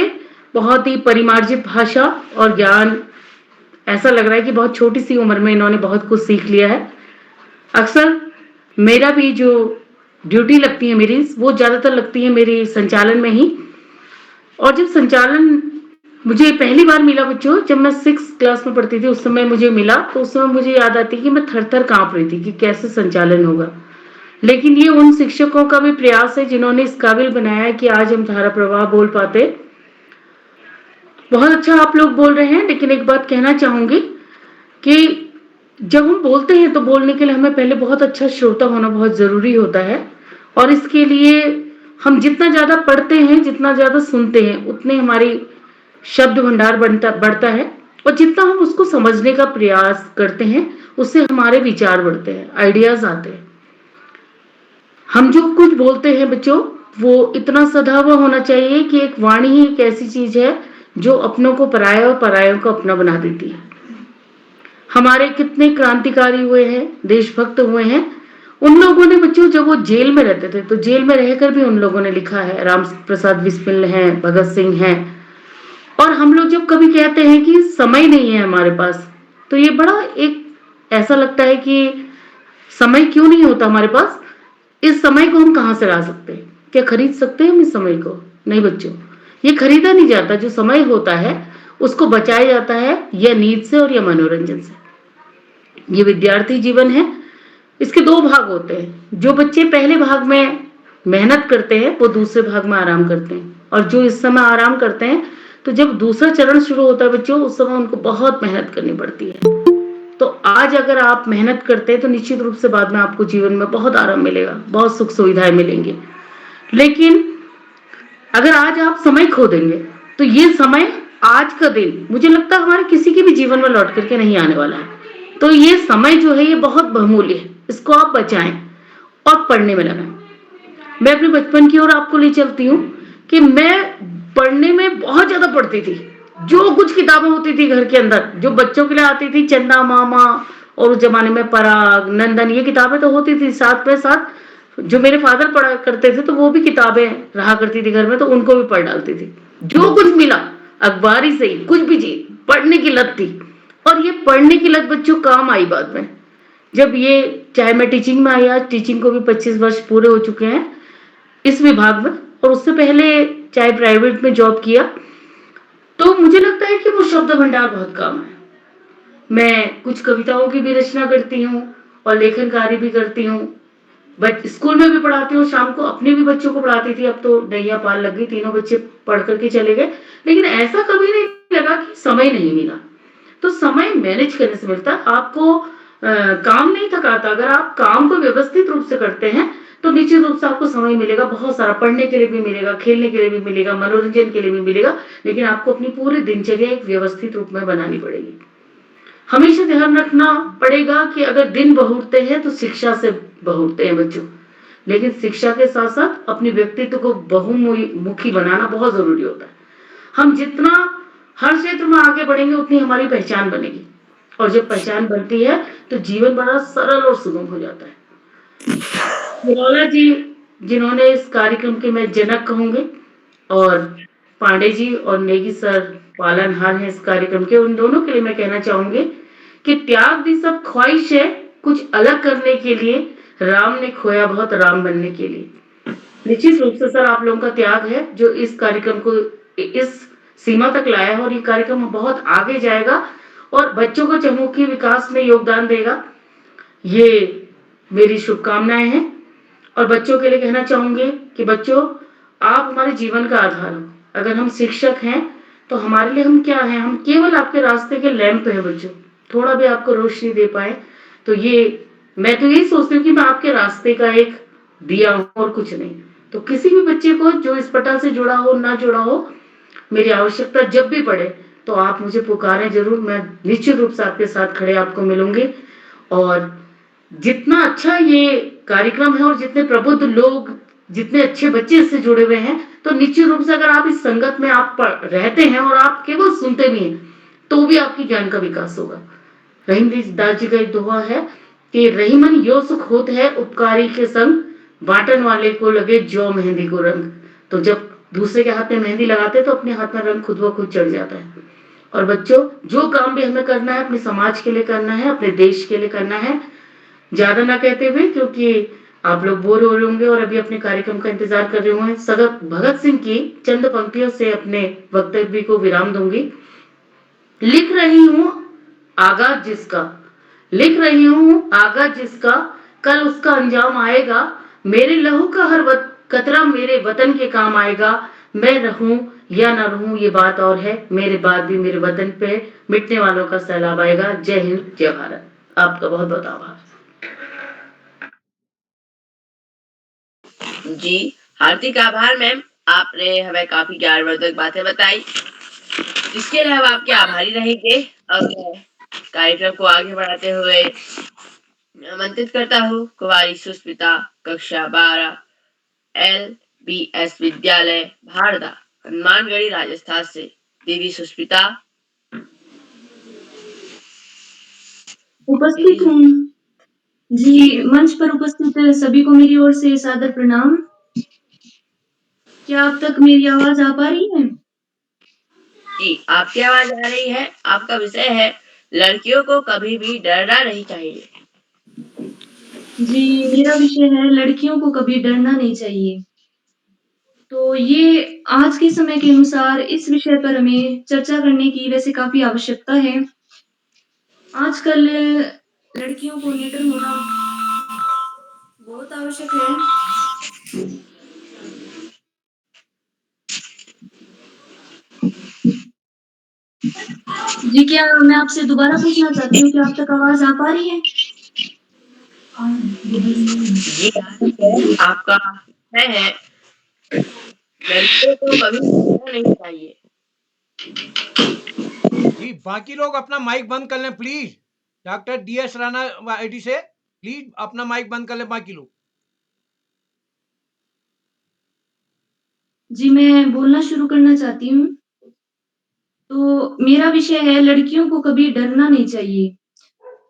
बहुत ही परिमार्जित भाषा और ज्ञान, ऐसा लग रहा है कि बहुत छोटी सी उम्र में इन्होंने बहुत कुछ सीख लिया है। अक्सर मेरा भी जो ड्यूटी लगती है मेरी, वो ज्यादातर लगती है मेरी संचालन में ही, और जब संचालन मुझे पहली बार मिला बच्चों, जब मैं 6th क्लास में पढ़ती थी उस समय मुझे मिला, तो उस समय मुझे याद आती कि मैं थर थर कांप रही थी कि कैसे संचालन होगा। लेकिन ये उन शिक्षकों का भी प्रयास है जिन्होंने इस काबिल बनाया है कि आज हम धारा प्रवाह बोल पाते। बहुत अच्छा आप लोग बोल रहे हैं, लेकिन एक बात कहना चाहूंगी कि जब हम बोलते हैं तो बोलने के लिए हमें पहले बहुत अच्छा श्रोता होना बहुत जरूरी होता है, और इसके लिए हम जितना ज्यादा पढ़ते हैं, जितना ज्यादा सुनते हैं, उतने हमारी शब्द भंडार बढ़ता है, और जितना हम उसको समझने का प्रयास करते हैं उससे हमारे विचार बढ़ते हैं, आइडियाज आते हैं। हम जो कुछ बोलते हैं बच्चों, वो इतना सधा हुआ होना चाहिए कि एक वाणी ही एक ऐसी चीज है जो अपनों को पराया और परायों को अपना बना देती है। हमारे कितने क्रांतिकारी हुए हैं, देशभक्त हुए हैं, उन लोगों ने बच्चों जब वो जेल में रहते थे तो जेल में रहकर भी उन लोगों ने लिखा है। राम प्रसाद बिस्मिल हैं, भगत सिंह हैं। और हम लोग जब कभी कहते हैं कि समय नहीं है हमारे पास, तो ये बड़ा एक ऐसा लगता है कि समय क्यों नहीं होता हमारे पास, इस समय को हम कहाँ से ला सकते हैं, क्या खरीद सकते हैं हम इस समय को? नहीं बच्चों, ये खरीदा नहीं जाता। जो समय होता है उसको बचाया जाता है या नींद से और या मनोरंजन से। ये विद्यार्थी जीवन है, इसके 2 भाग होते हैं। जो बच्चे पहले भाग में मेहनत करते हैं, वो दूसरे भाग में आराम करते हैं, और जो इस समय आराम करते हैं, तो जब दूसरा चरण शुरू होता है बच्चों, उस समय उनको बहुत मेहनत करनी पड़ती है। तो आज अगर आप मेहनत करते हैं, तो निश्चित रूप से बाद में आपको जीवन में बहुत आराम मिलेगा, बहुत सुख सुविधाएं मिलेंगी। लेकिन अगर आज आप समय खो देंगे, तो ये समय, आज का दिन, मुझे लगता है हमारे किसी के भी जीवन में लौट करके नहीं आने वाला है। तो ये समय जो है, ये बहुत बहुमूल्य है, इसको आप बचाएं और पढ़ने में लगाएं। मैं अपने बचपन की ओर आपको ले चलती हूँ कि मैं पढ़ने में बहुत ज्यादा पढ़ती थी। जो कुछ किताबें होती थी घर के अंदर, जो बच्चों के लिए आती थी, चंदा मामा और उस जमाने में पराग, नंदन, ये किताबें तो होती थी। साथ में साथ जो मेरे फादर पढ़ा करते थे, तो वो भी किताबें रहा करती थी घर में, तो उनको भी पढ़ डालती थी। जो कुछ मिला, अखबारी से ही कुछ भी चीज, पढ़ने की लत थी। और ये पढ़ने की लत बच्चों काम आई बाद में, जब ये, चाहे मैं टीचिंग में आई, आज टीचिंग को भी 25 वर्ष पूरे हो चुके हैं इस विभाग में, और उससे पहले चाहे प्राइवेट में जॉब किया, तो मुझे लगता है कि वो शब्द भंडार बहुत काम है। मैं कुछ कविताओं की भी रचना करती हूँ और लेखन कार्य भी करती हूँ, बट स्कूल में भी पढ़ाती हूँ, शाम को अपने भी बच्चों को पढ़ाती थी। अब तो नैया पार लग गई, तीनों बच्चे पढ़ करके चले गए, लेकिन ऐसा कभी नहीं लगा कि समय नहीं मिला। तो समय मैनेज करने से मिलता है, आपको काम नहीं थकाता। अगर आप काम को व्यवस्थित रूप से करते हैं, तो निश्चित रूप से आपको समय मिलेगा, बहुत सारा, पढ़ने के लिए भी मिलेगा, खेलने के लिए भी मिलेगा, मनोरंजन के लिए भी मिलेगा। लेकिन आपको अपनी पूरी दिनचर्या एक व्यवस्थित रूप में बनानी पड़ेगी। हमेशा ध्यान रखना पड़ेगा कि अगर दिन बहुरते हैं, तो शिक्षा से बहुरते हैं बच्चों, लेकिन शिक्षा के साथ साथ अपने व्यक्तित्व को बहुमुखी बनाना बहुत जरूरी होता है। हम जितना हर क्षेत्र में आगे बढ़ेंगे, उतनी हमारी पहचान बनेगी, और जब पहचान बनती है, तो जीवन बड़ा सरल और सुगम हो जाता है। निरौला जी, जिन्होंने इस कार्यक्रम के मैं जनक कहूंगी, और पांडे जी और नेगी सर पालनहार हैं इस कार्यक्रम के, उन दोनों के लिए मैं कहना चाहूंगी कि त्याग दी सब ख्वाहिश है कुछ अलग करने के लिए, राम ने खोया बहुत राम बनने के लिए। निश्चित रूप से सर, आप लोगों का त्याग है जो इस कार्यक्रम को इस सीमा तक लाया है, और ये कार्यक्रम बहुत आगे जाएगा और बच्चों को चहुमुखी विकास में योगदान देगा। ये मेरी शुभकामनाएं हैं। और बच्चों के लिए कहना चाहूंगी कि बच्चों, आप हमारे जीवन का आधार हो। अगर हम शिक्षक हैं, तो हमारे लिए हम क्या हैं? हम केवल आपके रास्ते के लैंप हैं बच्चों। थोड़ा भी आपको रोशनी दे पाए, तो ये, मैं तो यही सोचती हूँ कि मैं आपके रास्ते का एक दिया हूँ और कुछ नहीं। तो किसी भी बच्चे को जो इस पटल से जुड़ा हो, ना जुड़ा हो, मेरी आवश्यकता जब भी पड़े, तो आप मुझे पुकारें जरूर। मैं निश्चित रूप से आपके साथ खड़े आपको मिलूंगी। और जितना अच्छा ये कार्यक्रम है, और जितने प्रबुद्ध लोग, जितने अच्छे बच्चे इससे जुड़े हुए हैं, तो निश्चित रूप से अगर आप इस संगत में आप रहते हैं और आप केवल सुनते भी हैं, तो भी आपकी ज्ञान का विकास होगा। रहीमदास जी का एक दोहा है कि रहीमन यो सुख होत है उपकारी के संग, बांटन वाले को लगे जो मेहंदी को रंग। तो जब दूसरे के हाथ में मेहंदी लगाते, तो अपने हाथ में रंग खुद ब खुद चढ़ जाता है। और बच्चों, जो काम भी हमें करना है, अपने समाज के लिए करना है, अपने देश के लिए करना है। ज्यादा ना कहते हुए, क्योंकि आप लोग बोर हो रहे होंगे और अभी अपने कार्यक्रम का इंतजार कर रहे होंगे, सगत भगत सिंह की चंद पंक्तियों से अपने वक्तव्य को विराम दूंगी। लिख रही हूं आगाज जिसका, लिख रही हूं आगाज जिसका, कल उसका अंजाम आएगा। मेरे लहू का हर कतरा मेरे वतन के काम आएगा। मैं रहूं या ना रहूं, ये बात और है, मेरे बाद भी मेरे वतन पे मिटने वालों का सैलाब आएगा। जय हिंद, जय भारत। आपका बहुत बहुत आभार। जी, हार्दिक आभार मैम, आपने हमें काफी ज्ञानवर्धक बातें बताई, जिसके लिए हम आपके आभारी रहेंगे। अब कार्यक्रम को आगे बढ़ाते हुए आमंत्रित करता हूँ कुमारी सुस्मिता, कक्षा 12, LBS विद्यालय भारदा, हनुमानगढ़ी, राजस्थान से। दीदी सुस्मिता। उपस्थित हूँ जी। मंच पर उपस्थित सभी को मेरी ओर से सादर प्रणाम। क्या आप तक मेरी आवाज आ पा रही है? जी, आपकी आवाज आ रही है। आपका विषय है लड़कियों को कभी भी डरना नहीं चाहिए। जी, मेरा विषय है लड़कियों को कभी डरना नहीं चाहिए। तो ये आज के समय के अनुसार इस विषय पर हमें चर्चा करने की वैसे काफी आवश्यकता है। आजकल लड़कियों को निडर होना बहुत आवश्यक है। जी, क्या मैं आपसे दोबारा पूछना चाहती हूँ कि आप तक आवाज़ आ पा रही है? जी, आपका है लड़कियों को कभी डरना नहीं चाहिए। जी, बाकी लोग अपना माइक बंद कर लें please. Doctor DS Rana ID से प्लीज अपना माइक बंद कर लें बाकी लोग। जी, मैं बोलना शुरू करना चाहती हूँ। तो मेरा विषय है लड़कियों को कभी डरना नहीं चाहिए।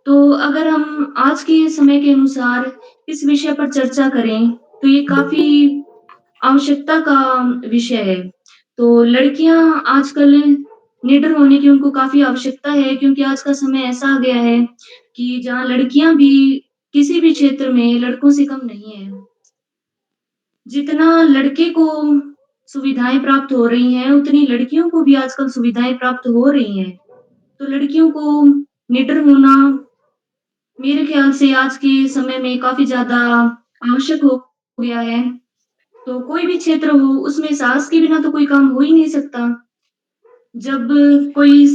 तो अगर हम आज के समय के अनुसार इस विषय पर चर्चा करें, तो ये काफ़ी आवश्यकता का विषय है। तो लड़कियाँ आजकल निडर होने की उनको काफ़ी आवश्यकता है क्योंकि आज का समय ऐसा आ गया है कि जहाँ लड़कियाँ भी किसी भी क्षेत्र में लड़कों से कम नहीं हैं। जितना लड़के को सुविधाएँ प्राप्त हो रही हैं, उतनी लड़कियों को भी आजकल सुविधाएँ प्राप्त हो रही हैं। तो लड़कियों को निडर होना मेरे ख़्याल से आज के समय में काफ़ी ज़्यादा आवश्यक हो गया है। तो कोई भी क्षेत्र हो, उसमें साहस के बिना तो कोई काम हो ही नहीं सकता। जब कोई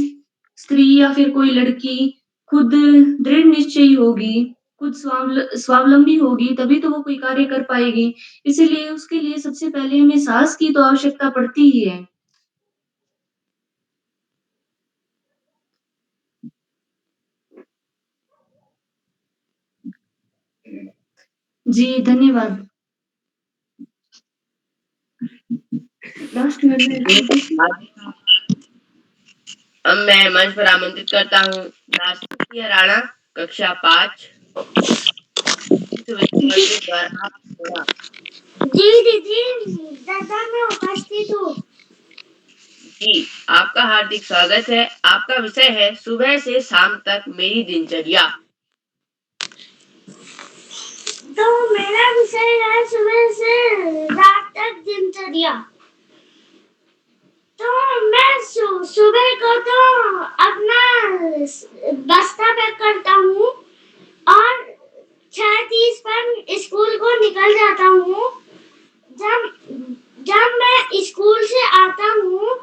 स्त्री या फिर कोई लड़की खुद दृढ़ निश्चयी होगी, खुद स्वावलंबी होगी, तभी तो वो कोई कार्य कर पाएगी। इसीलिए उसके लिए सबसे पहले हमें साहस की तो आवश्यकता पड़ती ही है। जी, धन्यवाद। लास्ट में अब मैं मंच पर आमंत्रित करता हूँ राष्ट्रीय राणा कक्षा 5 द्वारा। जी दीदी, दादा मैं उपस्थित हूँ। जी, आपका हार्दिक स्वागत है। आपका विषय है सुबह से शाम तक मेरी दिनचर्या। तो मेरा विषय है सुबह से रात तक दिनचर्या। तो मैं सुबह को तो अपना बस्ता पैक करता हूँ और 6:30 पर स्कूल को निकल जाता हूँ। जब मैं स्कूल से आता हूँ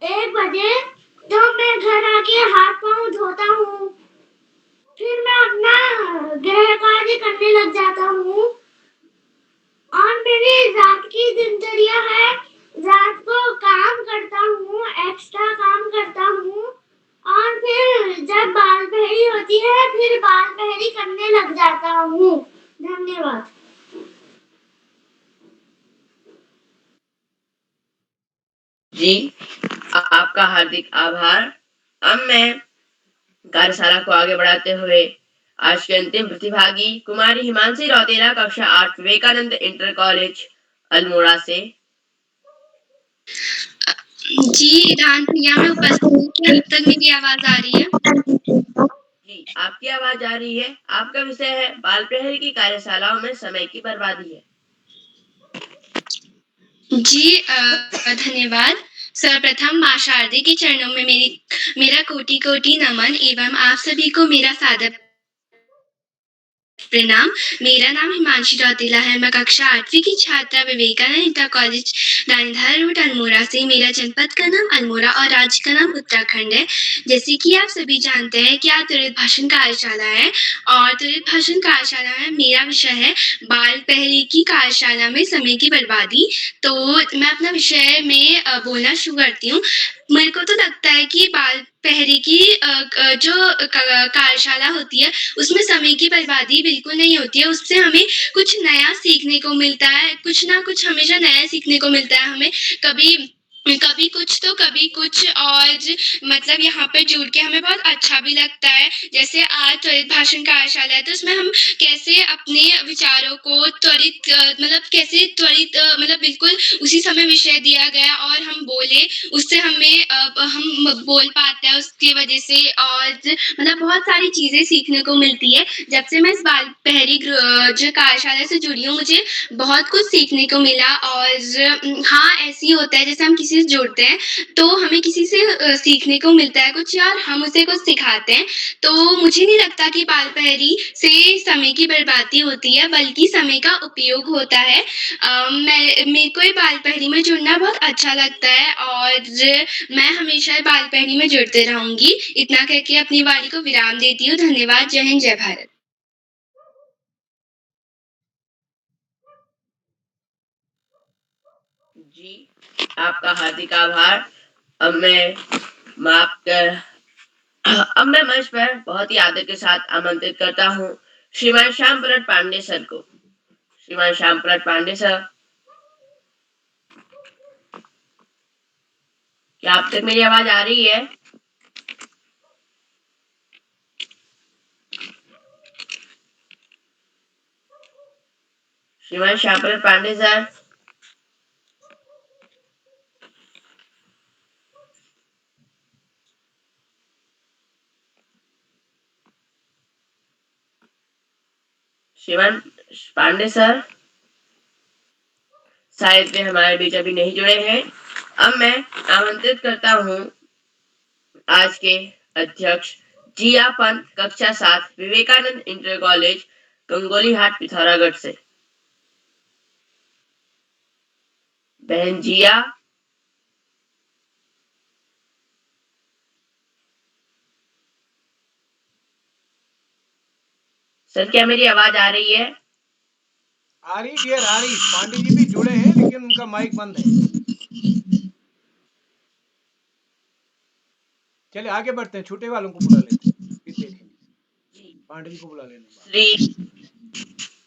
1 बजे, तो मैं घर आके हाथ पाँव धोता हूँ। फिर मैं अपना गृह कार्य करने लग जाता हूँ और मेरी रात की दिनचर्या है, रात को काम करता हूँ, एक्स्ट्रा काम करता हूँ और फिर जब बाल पहरी होती है, फिर बाल पहरी करने लग जाता हूँ। धन्यवाद। जी, आपका हार्दिक आभार। अब मैं कार्यशाला को आगे बढ़ाते हुए आज के अंतिम प्रतिभागी कुमारी हिमांशी रौतेला कक्षा 8 विवेकानंद इंटर कॉलेज अल्मोड़ा से। जी, ईरान भैया मैं उपस्थित हूँ। क्या अब तक मेरी आवाज आ रही है? जी, आपकी आवाज आ रही है। आपका विषय है बाल प्रहरी की कार्यशालाओं में समय की बर्बादी है। जी, धन्यवाद। सर्वप्रथम माँ शारदे के चरणों में मेरा कोटि-कोटि नमन एवं आप सभी को मेरा सादर प्रणाम। मेरा नाम हिमांशी रौतेला है। मैं कक्षा 8वीं की छात्रा Vivekanand inter college Danidhar road Almora से। मेरा जनपद का नाम अल्मोड़ा और राज्य का नाम उत्तराखंड है। जैसे कि आप सभी जानते हैं कि आज त्वरित भाषण कार्यशाला है और त्वरित भाषण कार्यशाला में मेरा विषय है बाल पहरी की कार्यशाला में समय की बर्बादी। तो मैं अपना विषय में बोलना शुरू करती हूँ। मेरे को तो लगता है कि बाल पहरी की जो कार्यशाला होती है उसमें समय की बर्बादी बिल्कुल नहीं होती है। उससे हमें कुछ नया सीखने को मिलता है, कुछ ना कुछ हमेशा नया सीखने को मिलता है हमें। कभी कुछ तो कभी कुछ और मतलब यहाँ पे जुड़ के हमें बहुत अच्छा भी लगता है। जैसे आज त्वरित भाषण कार्यशाला है तो उसमें हम कैसे अपने विचारों को त्वरित मतलब बिल्कुल उसी समय विषय दिया गया और हम बोले, उससे हमें हम बोल पाते हैं उसकी वजह से और मतलब बहुत सारी चीज़ें सीखने को मिलती है। जब से मैं इस बाल पहरी जो कार्यशाला से जुड़ी हूँ, मुझे बहुत कुछ सीखने को मिला और हाँ, ऐसे ही होता है जैसे हम किसी चीज़ जोड़ते हैं, तो हमें किसी से सीखने को मिलता है कुछ और हम उसे कुछ सिखाते हैं। तो मुझे नहीं लगता कि बाल पहरी से समय की बर्बादी होती है, बल्कि समय का उपयोग होता है। मेरे को ये बाल पहरी में जुड़ना बहुत अच्छा लगता है और मैं हमेशा बाल पहरी में जुड़ते रहूँगी। इतना कह के अपनी वाणी को विराम देती हूँ। धन्यवाद। जय हिंद, जय भारत। जी, आपका हार्दिक आभार। अब मैं मंच पर बहुत ही आदर के साथ आमंत्रित करता हूँ श्रीमान श्याम प्रसाद पांडे सर को। श्रीमान श्याम प्रसाद पांडे सर, क्या आप तक मेरी आवाज आ रही है? श्रीमान श्याम प्रसाद पांडे सर, श्रीमान पांडे सर शायद वे हमारे बीच अभी नहीं जुड़े हैं। अब मैं आमंत्रित करता हूँ आज के अध्यक्ष जिया पंत, कक्षा 7, विवेकानंद इंटर कॉलेज, गंगोली हाट, पिथौरागढ़ से। बहन जिया, सर क्या मेरी आवाज आ रही है? आ रही डियर, आ रही। पांडे जी भी जुड़े हैं लेकिन उनका माइक बंद है। चलिए आगे बढ़ते हैं, छोटे वालों को बुला लेते हैं, फिर देखेंगे। पांडे जी को बुला लेना।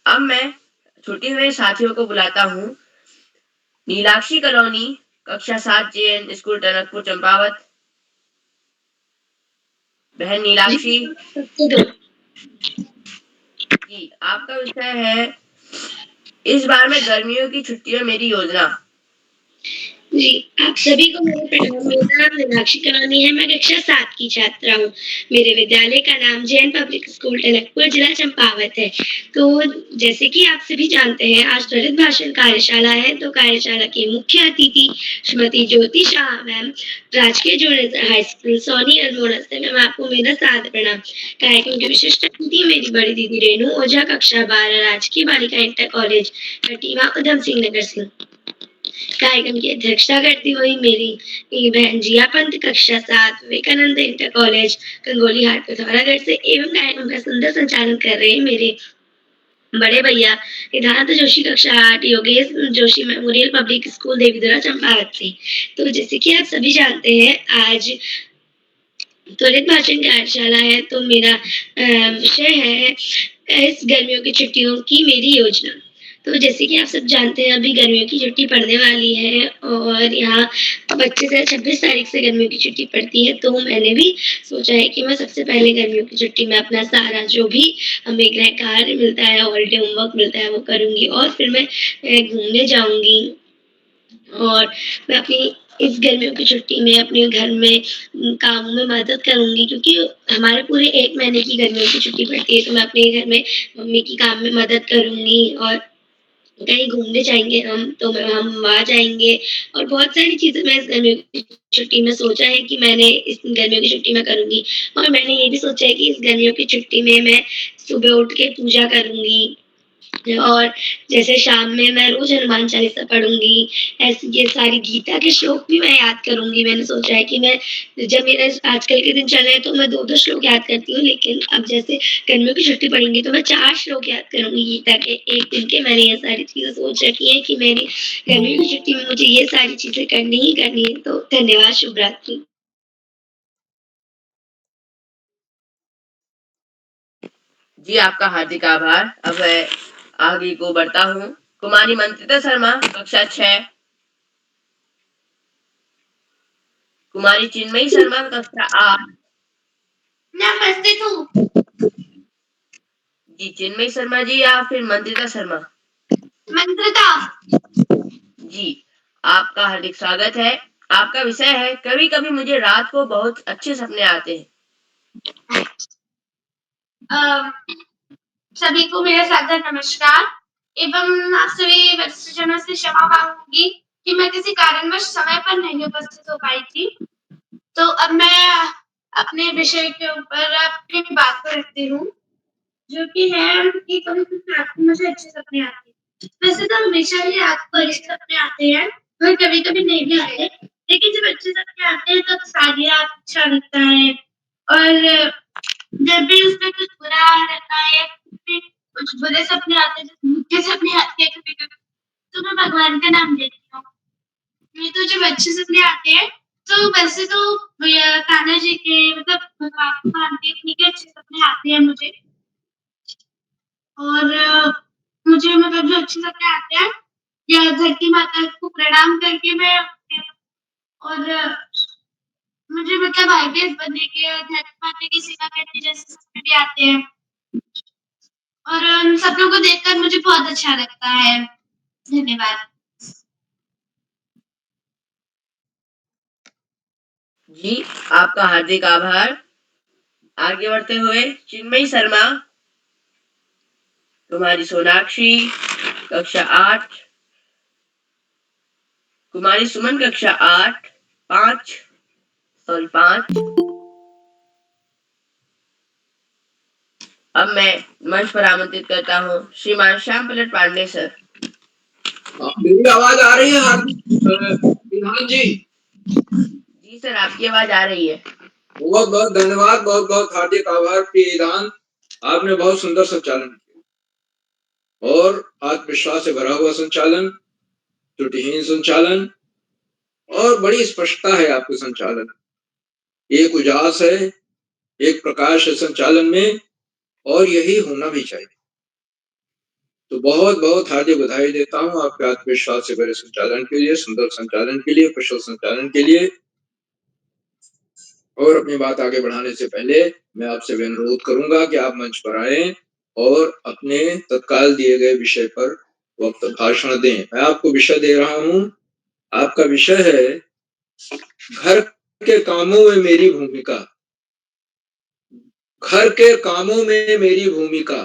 अब मैं छुट्टे हुए साथियों को बुलाता हूँ। नीलाक्षी कॉलोनी, कक्षा 7, JN स्कूल, टनकपुर, चंपावत। बहन नीलाक्षी जी, आपका विषय है इस बार में गर्मियों की छुट्टियों मेरी योजना। जी, आप सभी को मेरा प्रणाम। मेरा नाम मीनाक्षी कलानी है। मैं कक्षा 7 की छात्रा हूँ। मेरे विद्यालय का नाम जैन पब्लिक स्कूल, टनकपुर, जिला चंपावत है। तो जैसे कि आप सभी जानते हैं, आज त्वरित भाषण कार्यशाला है, तो कार्यशाला की मुख्य अतिथि श्रीमती ज्योति शाह मैम, राजकीय junior high school, Soni, Almora से। मैम, आपको मेरा सादर प्रणाम। कार्यक्रम की विशिष्ट अतिथि मेरी बड़ी दीदी रेणु ओझा, कक्षा 12, राजकीय बालिका इंटर कॉलेज, कटीमा, उधम सिंह नगर से। कार्यक्रम की अध्यक्षता करती हुई मेरी बहन जिया पंत, कक्षा 7, विवेकानंद इंटर कॉलेज, गंगोली हाट, पिथौरागढ़ से। एवं कार्यक्रम का सुंदर संचालन कर रहे हैं मेरे बड़े भैया सिद्धार्थ जोशी, कक्षा 8, Yogesh Joshi memorial public school, Devidhura, Champawat से। तो जैसे कि आप सभी जानते हैं, आज त्वरित भाषण कार्यशाला है, तो मेरा विषय है इस गर्मियों की छुट्टियों की मेरी योजना। तो जैसे कि आप सब जानते हैं, अभी गर्मियों की छुट्टी पड़ने वाली है और यहाँ 25 से 26 तारीख से गर्मियों की छुट्टी पड़ती है। तो मैंने भी सोचा है कि मैं सबसे पहले गर्मियों की छुट्टी में अपना सारा जो भी हमें गृह कार्य मिलता है, हॉलिडे होमवर्क मिलता है, वो करूँगी और फिर मैं घूमने जाऊँगी। और मैं अपनी इस गर्मियों की छुट्टी में अपने घर में कामों में मदद करूँगी, क्योंकि हमारे पूरे 1 महीने की गर्मियों की छुट्टी पड़ती है, तो मैं अपने घर में मम्मी की काम में मदद करूँगी और कहीं घूमने जाएँगे हम, तो हम वहाँ जाएँगे और बहुत सारी चीज़ें मैं इस गर्मियों की छुट्टी में सोचा है कि मैंने इस गर्मियों की छुट्टी में करूँगी। और मैंने ये भी सोचा है कि इस गर्मियों की छुट्टी में मैं सुबह उठ के पूजा करूँगी और जैसे शाम में मैं रोज़ हनुमान चालीसा पढ़ूँगी। ऐसे ये सारी गीता के श्लोक भी मैं याद करूँगी। मैंने सोचा है कि मैं जब मेरा आजकल के दिन चल रहे हैं, तो मैं 2-2 श्लोक याद करती हूँ, लेकिन अब जैसे गर्मियों की छुट्टी पड़ेंगी, तो मैं 4 श्लोक याद करूँगी गीता के 1 दिन के। मैंने ये सारी चीज़ें सोच रखी हैं कि मेरी गर्मियों की छुट्टी में मुझे ये सारी चीज़ें करनी ही करनी है। तो धन्यवाद, शुभ रात्रि। जी, आपका हार्दिक आभार। अब मैं आगे को बढ़ता हूँ। कुमारी मंत्रिता शर्मा, कक्षा 6। कुमारी चिन्मयी शर्मा, कक्षा 8। नमस्ते तू। जी, चिन्मयी शर्मा जी या फिर मंत्रिता शर्मा? मंत्रिता। जी, आपका हार्दिक स्वागत है। आपका विषय है कभी-कभी मुझे रात को बहुत अच्छे सपने आते हैं। सभी को मेरा सादर नमस्कार एवं आप सभी वरिष्ठजनों से क्षमा मांगूंगी कि मैं किसी कारणवश समय पर नहीं उपस्थित हो पाई थी। तो अब मैं अपने विषय के ऊपर अपनी बात को रखती हूँ, जो कि है कि कभी-कभी रात को मुझे अच्छे सपने आते हैं। वैसे तो हमेशा ही रात को अच्छे सपने आते हैं और कभी-कभी नहीं भी आते, लेकिन जब अच्छे सपने आते हैं तब सारी रात अच्छा लगता है और जब भी उसमें कुछ बुरा रहता है या फिर कुछ बुरे सपने आते हैं, जैसे भूत के सपने आते हैं कभी-कभी, तो मैं भगवान का नाम लेती हूँ। नहीं तो जब अच्छे सपने आते हैं, तो वैसे तो भैया कान्हा जी के मतलब भगवान के इन्हीं के अच्छे सपने आते हैं मुझे। और मुझे मतलब जो अच्छे सपने आते हैं, या धरती माता को प्रणाम करके मैं उठती हूँ और मुझे मतलब आईपीएस बनने के और धरती माता की सेवा करने जैसे सपने भी आते हैं और उन सपनों को देखकर मुझे बहुत अच्छा लगता है। धन्यवाद। जी, आपका हार्दिक आभार। आगे बढ़ते हुए चिन्मयी शर्मा, कुमारी सोनाक्षी कक्षा 8, कुमारी सुमन कक्षा 8, 5 अब मैं मंच पर आमंत्रित करता हूँ श्रीमान श्याम पलट पांडे सर। मेरी आवाज आ रही है विधान जी? जी सर, आपकी आवाज आ रही है। बहुत बहुत धन्यवाद, बहुत बहुत हार्दिक आभार प्रिय विधान। आपने बहुत सुंदर संचालन किया और आत्मविश्वास से भरा हुआ संचालन, त्रुटिहीन संचालन और बड़ी स्पष्टता है आपके संचालन। एक उजास है, एक प्रकाश है संचालन में और यही होना भी चाहिए। तो बहुत बहुत हार्दिक बधाई देता हूँ आपके आत्मविश्वास से भरे संचालन के लिए, सुंदर संचालन के लिए, कुशल संचालन के लिए। और अपनी बात आगे बढ़ाने से पहले मैं आपसे अनुरोध करूंगा कि आप मंच पर आएं और अपने तत्काल दिए गए विषय पर वक्त भाषण दें। मैं आपको विषय दे रहा हूं। आपका विषय है घर के कामों में मेरी भूमिका। घर के कामों में मेरी भूमिका।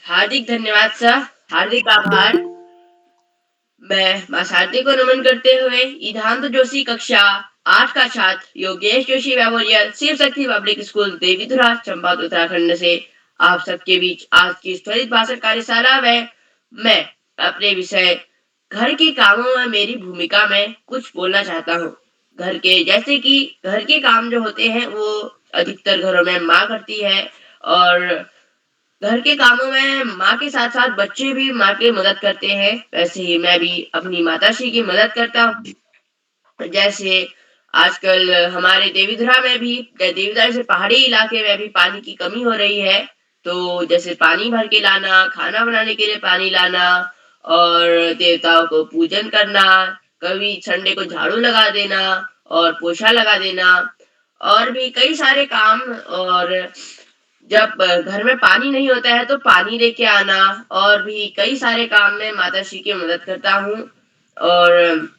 हार्दिक धन्यवाद सर, हार्दिक आभार। मैं मां शारदे को नमन करते हुए ईधांत जोशी कक्षा 8 का छात्र Yogesh Joshi memorial Shiv Shakti public school Devidhura Champawat Uttarakhand से आप सबके बीच आज की त्वरित भाषण कार्यशाला में मैं अपने विषय घर के कामों में मेरी भूमिका में कुछ बोलना चाहता हूँ। घर के जैसे कि घर के काम जो होते हैं वो अधिकतर घरों में माँ करती है और घर के कामों में माँ के साथ साथ बच्चे भी माँ की मदद करते हैं। वैसे ही मैं भी अपनी माताश्री की मदद करता हूँ। जैसे आजकल हमारे देवीधुरा में भी, देवीधुरा से पहाड़ी इलाके में भी पानी की कमी हो रही है, तो जैसे पानी भर के लाना, खाना बनाने के लिए पानी लाना और देवताओं को पूजन करना, कभी संडे को झाड़ू लगा देना और पोछा लगा देना और भी कई सारे काम। और जब घर में पानी नहीं होता है तो पानी लेके आना और भी कई सारे काम में माताश्री की मदद करता हूँ। और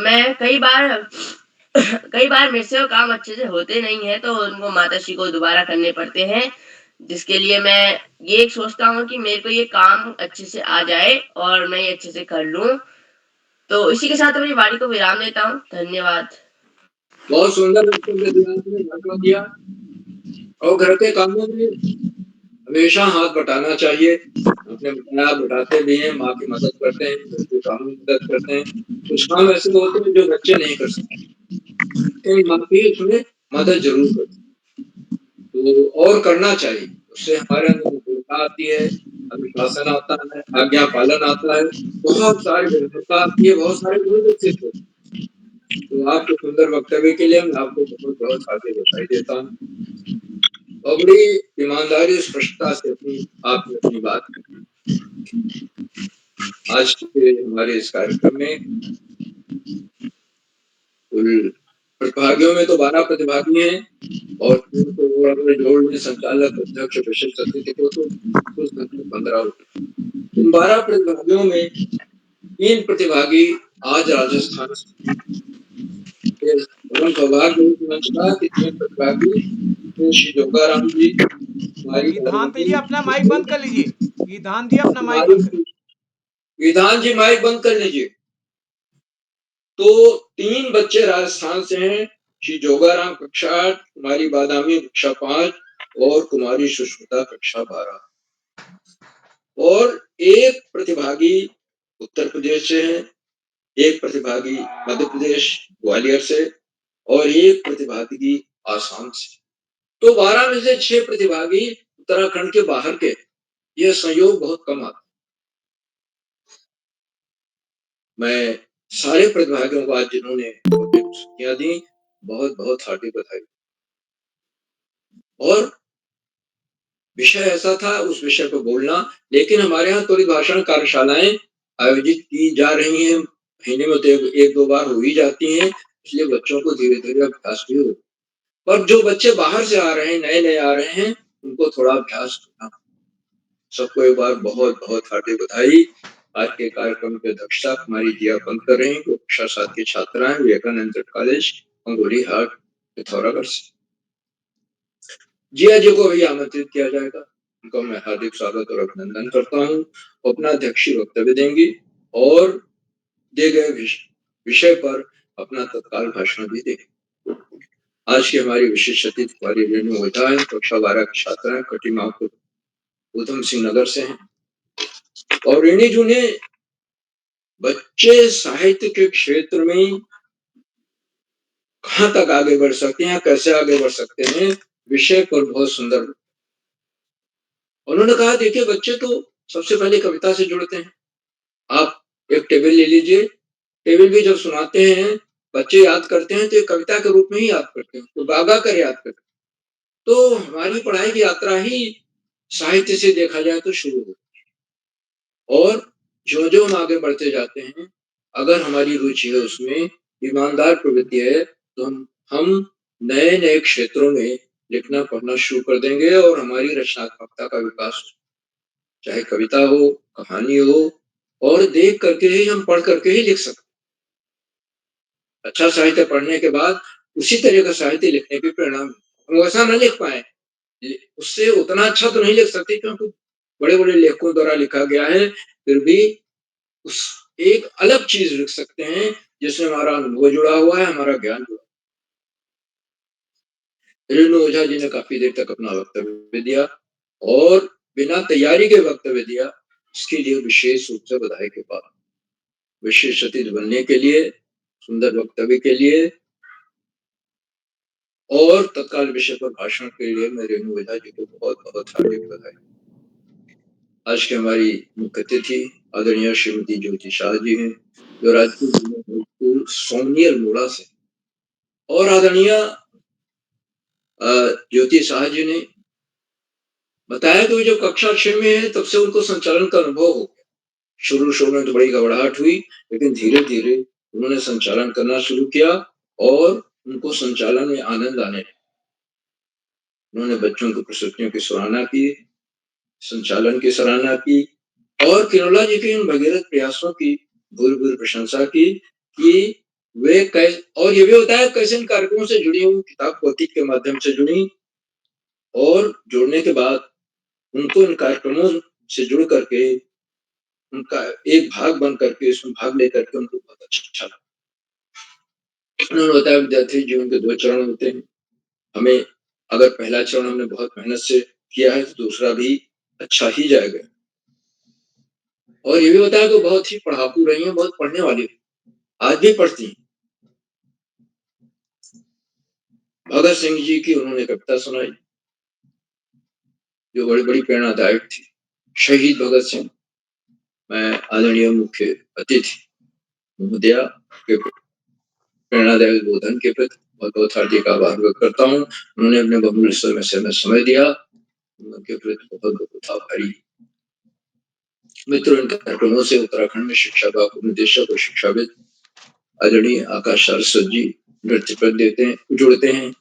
मैं कई बार मेरे से वो काम अच्छे से होते नहीं है तो उनको माताश्री को दोबारा करने पड़ते हैं, जिसके लिए मैं ये सोचता हूँ कि मेरे को ये काम अच्छे से आ जाए और मैं ये अच्छे से कर लूँ। तो इसी के साथ अपनी वाणी को विराम देता हूँ। धन्यवाद। बहुत सुंदर दिया। और घर के कामों में हमेशा हाथ बटाना चाहिए। अपने आप बटाते भी हैं, माँ की मदद करते हैं, घर के कामों में मदद करते हैं। कुछ काम ऐसे होते हैं जो बच्चे नहीं कर सकते, माँ की उसमें मदद जरूर करते तो और करना चाहिए। उससे हमारे अंदर दृढ़ता आती है, अनुशासन आता है, आज्ञा पालन आता है, बहुत सारी विविधता आती है, बहुत सारे गुण विकसित होते हैं। तो आपके सुंदर वक्तव्य के लिए मैं आपको बहुत बहुत हार्दिक बधाई देता हूँ और बड़ी ईमानदारी और स्पष्टता से आपने अपनी बात की। आज के हमारे इस कार्यक्रम में कुल प्रतिभागियों में तो 12 प्रतिभागी हैं और 3 को अगर जोड़ में संचालक, अध्यक्ष, विशिष्ट अतिथि को तो 15 होते। इन 12 प्रतिभागियों में 3 प्रतिभागी आज राजस्थान से सौभाग्य मंच का कि 3 प्रतिभागी श्री जोगाराम जी, ईधांत जी अपना माइक बंद कर लीजिए। ईधांत जी अपना माइक बंद कर विधान जी माइक बंद कर लीजिए। तो 3 बच्चे राजस्थान से हैं, श्री जोगाराम कक्षा 8, कुमारी बादामी कक्षा 5 और कुमारी सुष्मिता कक्षा 12 और एक प्रतिभागी उत्तर प्रदेश से है, एक प्रतिभागी मध्य प्रदेश ग्वालियर से और एक प्रतिभागी आसाम से। तो 12 में से 6 प्रतिभागी उत्तराखंड के बाहर के। यह संयोग बहुत कम आता। मैं सारे प्रतिभागियों को आज जिन्होंने पुरस्कृतियां दी, बहुत-बहुत हार्दिक बधाई। और विषय ऐसा था उस विषय पर बोलना, लेकिन हमारे यहाँ त्वरित भाषण कार्यशालाएं आयोजित की जा रही हैं। महीने में तो 1-2 बार हो ही जाती हैं, इसलिए बच्चों को धीरे-धीरे अभ्यास भी हो। पर जो बच्चे बाहर से आ रहे हैं, नए-नए आ रहे हैं, उनको थोड़ा अभ्यास करना। सबको एक बार बहुत-बहुत हार्दिक बधाई। आज के कार्यक्रम की अध्यक्षता कुमारी जिया पंत कर रही हैं, कक्षा 7 की छात्राएं विवेकानंद कॉलेज अंगोली हाट पिथौरागढ़ से। जिया जी को भी आमंत्रित किया जाएगा। उनका मैं हार्दिक स्वागत और अभिनंदन करता हूँ। अपना अध्यक्षीय वक्तव्य देंगी और दिए गए विषय पर अपना तत्काल भाषण भी देंगे। आज की हमारी विशेष अतिथि कुमारी रेणु ओझा हैं, कक्षा 12 की छात्राएं कटिमापुर ऊधम सिंह नगर से हैं। और रेणु जी ने बच्चे साहित्य के क्षेत्र में कहाँ तक आगे बढ़ सकते हैं, कैसे आगे बढ़ सकते हैं, विषय पर बहुत सुंदर उन्होंने कहा। देखिए, बच्चे तो सबसे पहले कविता से जुड़ते हैं। आप एक टेबल ले लीजिए, टेबल भी जब सुनाते हैं, बच्चे याद करते हैं तो एक कविता के रूप में ही याद करते हैं, तो गा कर याद करते हैं। तो हमारी पढ़ाई की यात्रा ही साहित्य से देखा जाए तो शुरू हो, और जो हम आगे बढ़ते जाते हैं, अगर हमारी रुचि है उसमें, ईमानदार प्रवृत्ति है, तो हम नए-नए क्षेत्रों में लिखना पढ़ना शुरू कर देंगे और हमारी रचनात्मकता का विकास, चाहे कविता हो, कहानी हो, और देख करके ही हम पढ़ करके ही लिख सकते। अच्छा साहित्य पढ़ने के बाद उसी तरह का साहित्य लिखने की प्रेरणा, हम वैसा न लिख पाए, उससे उतना अच्छा तो नहीं लिख सकते क्योंकि बड़े-बड़े लेखकों द्वारा लिखा गया है, फिर भी उस एक अलग चीज लिख सकते हैं जिसमें हमारा अनुभव जुड़ा हुआ है, हमारा ज्ञान जुड़ा। रेणु ओझा जी ने काफी देर तक अपना वक्तव्य दिया और बिना तैयारी के वक्तव्य दिया, इसके लिए विशेष रूप से बधाई के बाद विशेष अतिथि बनने के लिए, सुंदर वक्तव्य के लिए और तत्काल विषय पर भाषण के लिए मैं रेणु ओझा जी को बहुत-बहुत हार्दिक बधाई। आज की हमारी मुख्य अतिथि आदरणीय श्रीमती ज्योति शाह जी हैं, जो राजकीय जूनियर स्कूल सोमनी अल्मोड़ा से, और आदरणीय ज्योति शाह जी ने बताया कि जब कक्षा 6 में है तब से उनको संचालन का अनुभव हो गया। शुरू में तो बड़ी घबराहट हुई, लेकिन धीरे-धीरे उन्होंने संचालन करना शुरू किया और उनको संचालन में आनंद आने लगा। उन्होंने बच्चों की प्रस्तुतियों की सराहना की, संचालन की सराहना की और किरोला जी के इन भगीरथ प्रयासों की भूरि-भूरि प्रशंसा की कि वे और ये भी बताया कैसे इन कार्यक्रमों से जुड़ी हुई किताब पोथी के माध्यम से जुड़ी, और जुड़ने के बाद उनको इन कार्यक्रमों से जुड़ करके उनका एक भाग बन करके इसमें भाग लेकर के उनको बहुत अच्छा लगा। उन्होंने बताया विद्यार्थी जीवन के 2 चरण होते हैं। हमें अगर पहला चरण हमने बहुत मेहनत से किया है तो दूसरा भी अच्छा ही जाएगा। और ये भी बताया कि बहुत ही पढ़ाकू रही हैं, बहुत पढ़ने वाली, आज भी पढ़ती हैं। भगत सिंह जी की उन्होंने कविता सुनाई जो बड़ी-बड़ी प्रेरणादायक थी। शहीद भगत सिंह। मैं आदरणीय मुख्य अतिथि महोदया के प्रेरणादायक बोधन के प्रति बहुत-बहुत हार्दिक आभार व्यक्त करता हूँ। उन्होंने अपने बहुमूल्य समय से हमें समय दिया, उनके प्रति बहुत-बहुत आभारी। मित्रों, इन कार्यक्रमों से उत्तराखंड में शिक्षा विभाग के निदेशक और शिक्षाविद आदरणीय आकाश सारस्वत जी नृत्य पर देते हैं, जुड़ते हैं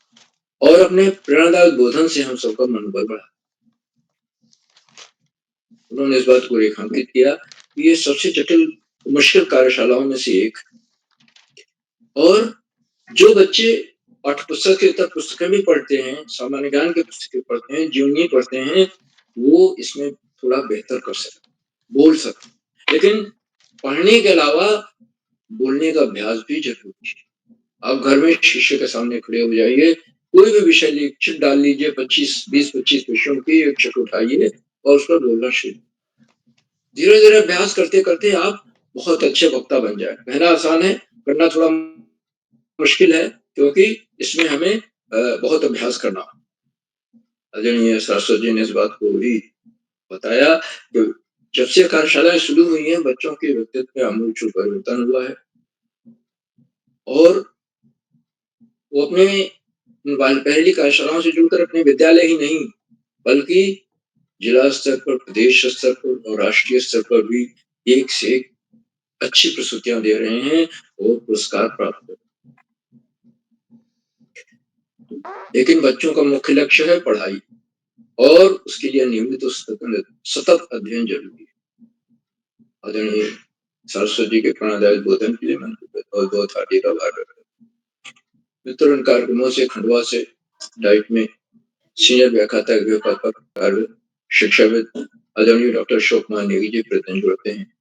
और अपने प्रेरणादायक बोधन से हम सबका मनोबल बढ़ा। उन्होंने इस बात को रेखांकित किया कि ये सबसे जटिल मुश्किल कार्यशालाओं में से एक, और जो बच्चे पाठ्य पुस्तक के तरह पुस्तकें भी पढ़ते हैं, सामान्य ज्ञान की पुस्तकें पढ़ते हैं, जीवनी पढ़ते हैं, वो इसमें थोड़ा बेहतर कर सकते, बोल सकते। लेकिन पढ़ने के अलावा बोलने का अभ्यास भी जरूरी है। आप घर में शीशे के सामने खड़े हो जाइए, कोई भी विषय लिए चिट डाल लीजिए, 20-25 विषयों की एक चिट उठाइए और उस पर बोलना शुरू। धीरे-धीरे अभ्यास करते-करते आप बहुत अच्छे वक्ता बन जाए। कहना आसान है, करना थोड़ा मुश्किल है, क्योंकि इसमें हमें बहुत अभ्यास करना। आदरणीय शाश्वत जी ने इस बात को भी बताया कि जब से कार्यशालाएं शुरू हुई हैं, बच्चों के व्यक्तित्व में आमूल-चूल परिवर्तन हुआ है और वो अपने पहली कार्यशालाओं से जुड़कर अपने विद्यालय ही नहीं, बल्कि जिला स्तर पर, प्रदेश स्तर पर और राष्ट्रीय स्तर पर भी एक से एक अच्छी प्रस्तुतियां दे रहे हैं और पुरस्कार प्राप्त कर। लेकिन बच्चों का मुख्य लक्ष्य है पढ़ाई और उसके लिए नियमित सतत अध्ययन जरूरी है। आदरणीय सरस्वती के प्रेरणादायी बोधन के लिए मैं बहुत बहुत हार्दिक आभार व्यक्त करता हूं। मित्रों, इन कार्यक्रमों से खंडवा से डाइट में सीनियर व्याख्याता पद पर कार्यरत शिक्षाविद आदरणीय डॉक्टर अशोक कुमार नेगी जी प्रतिदिन जुड़ते हैं,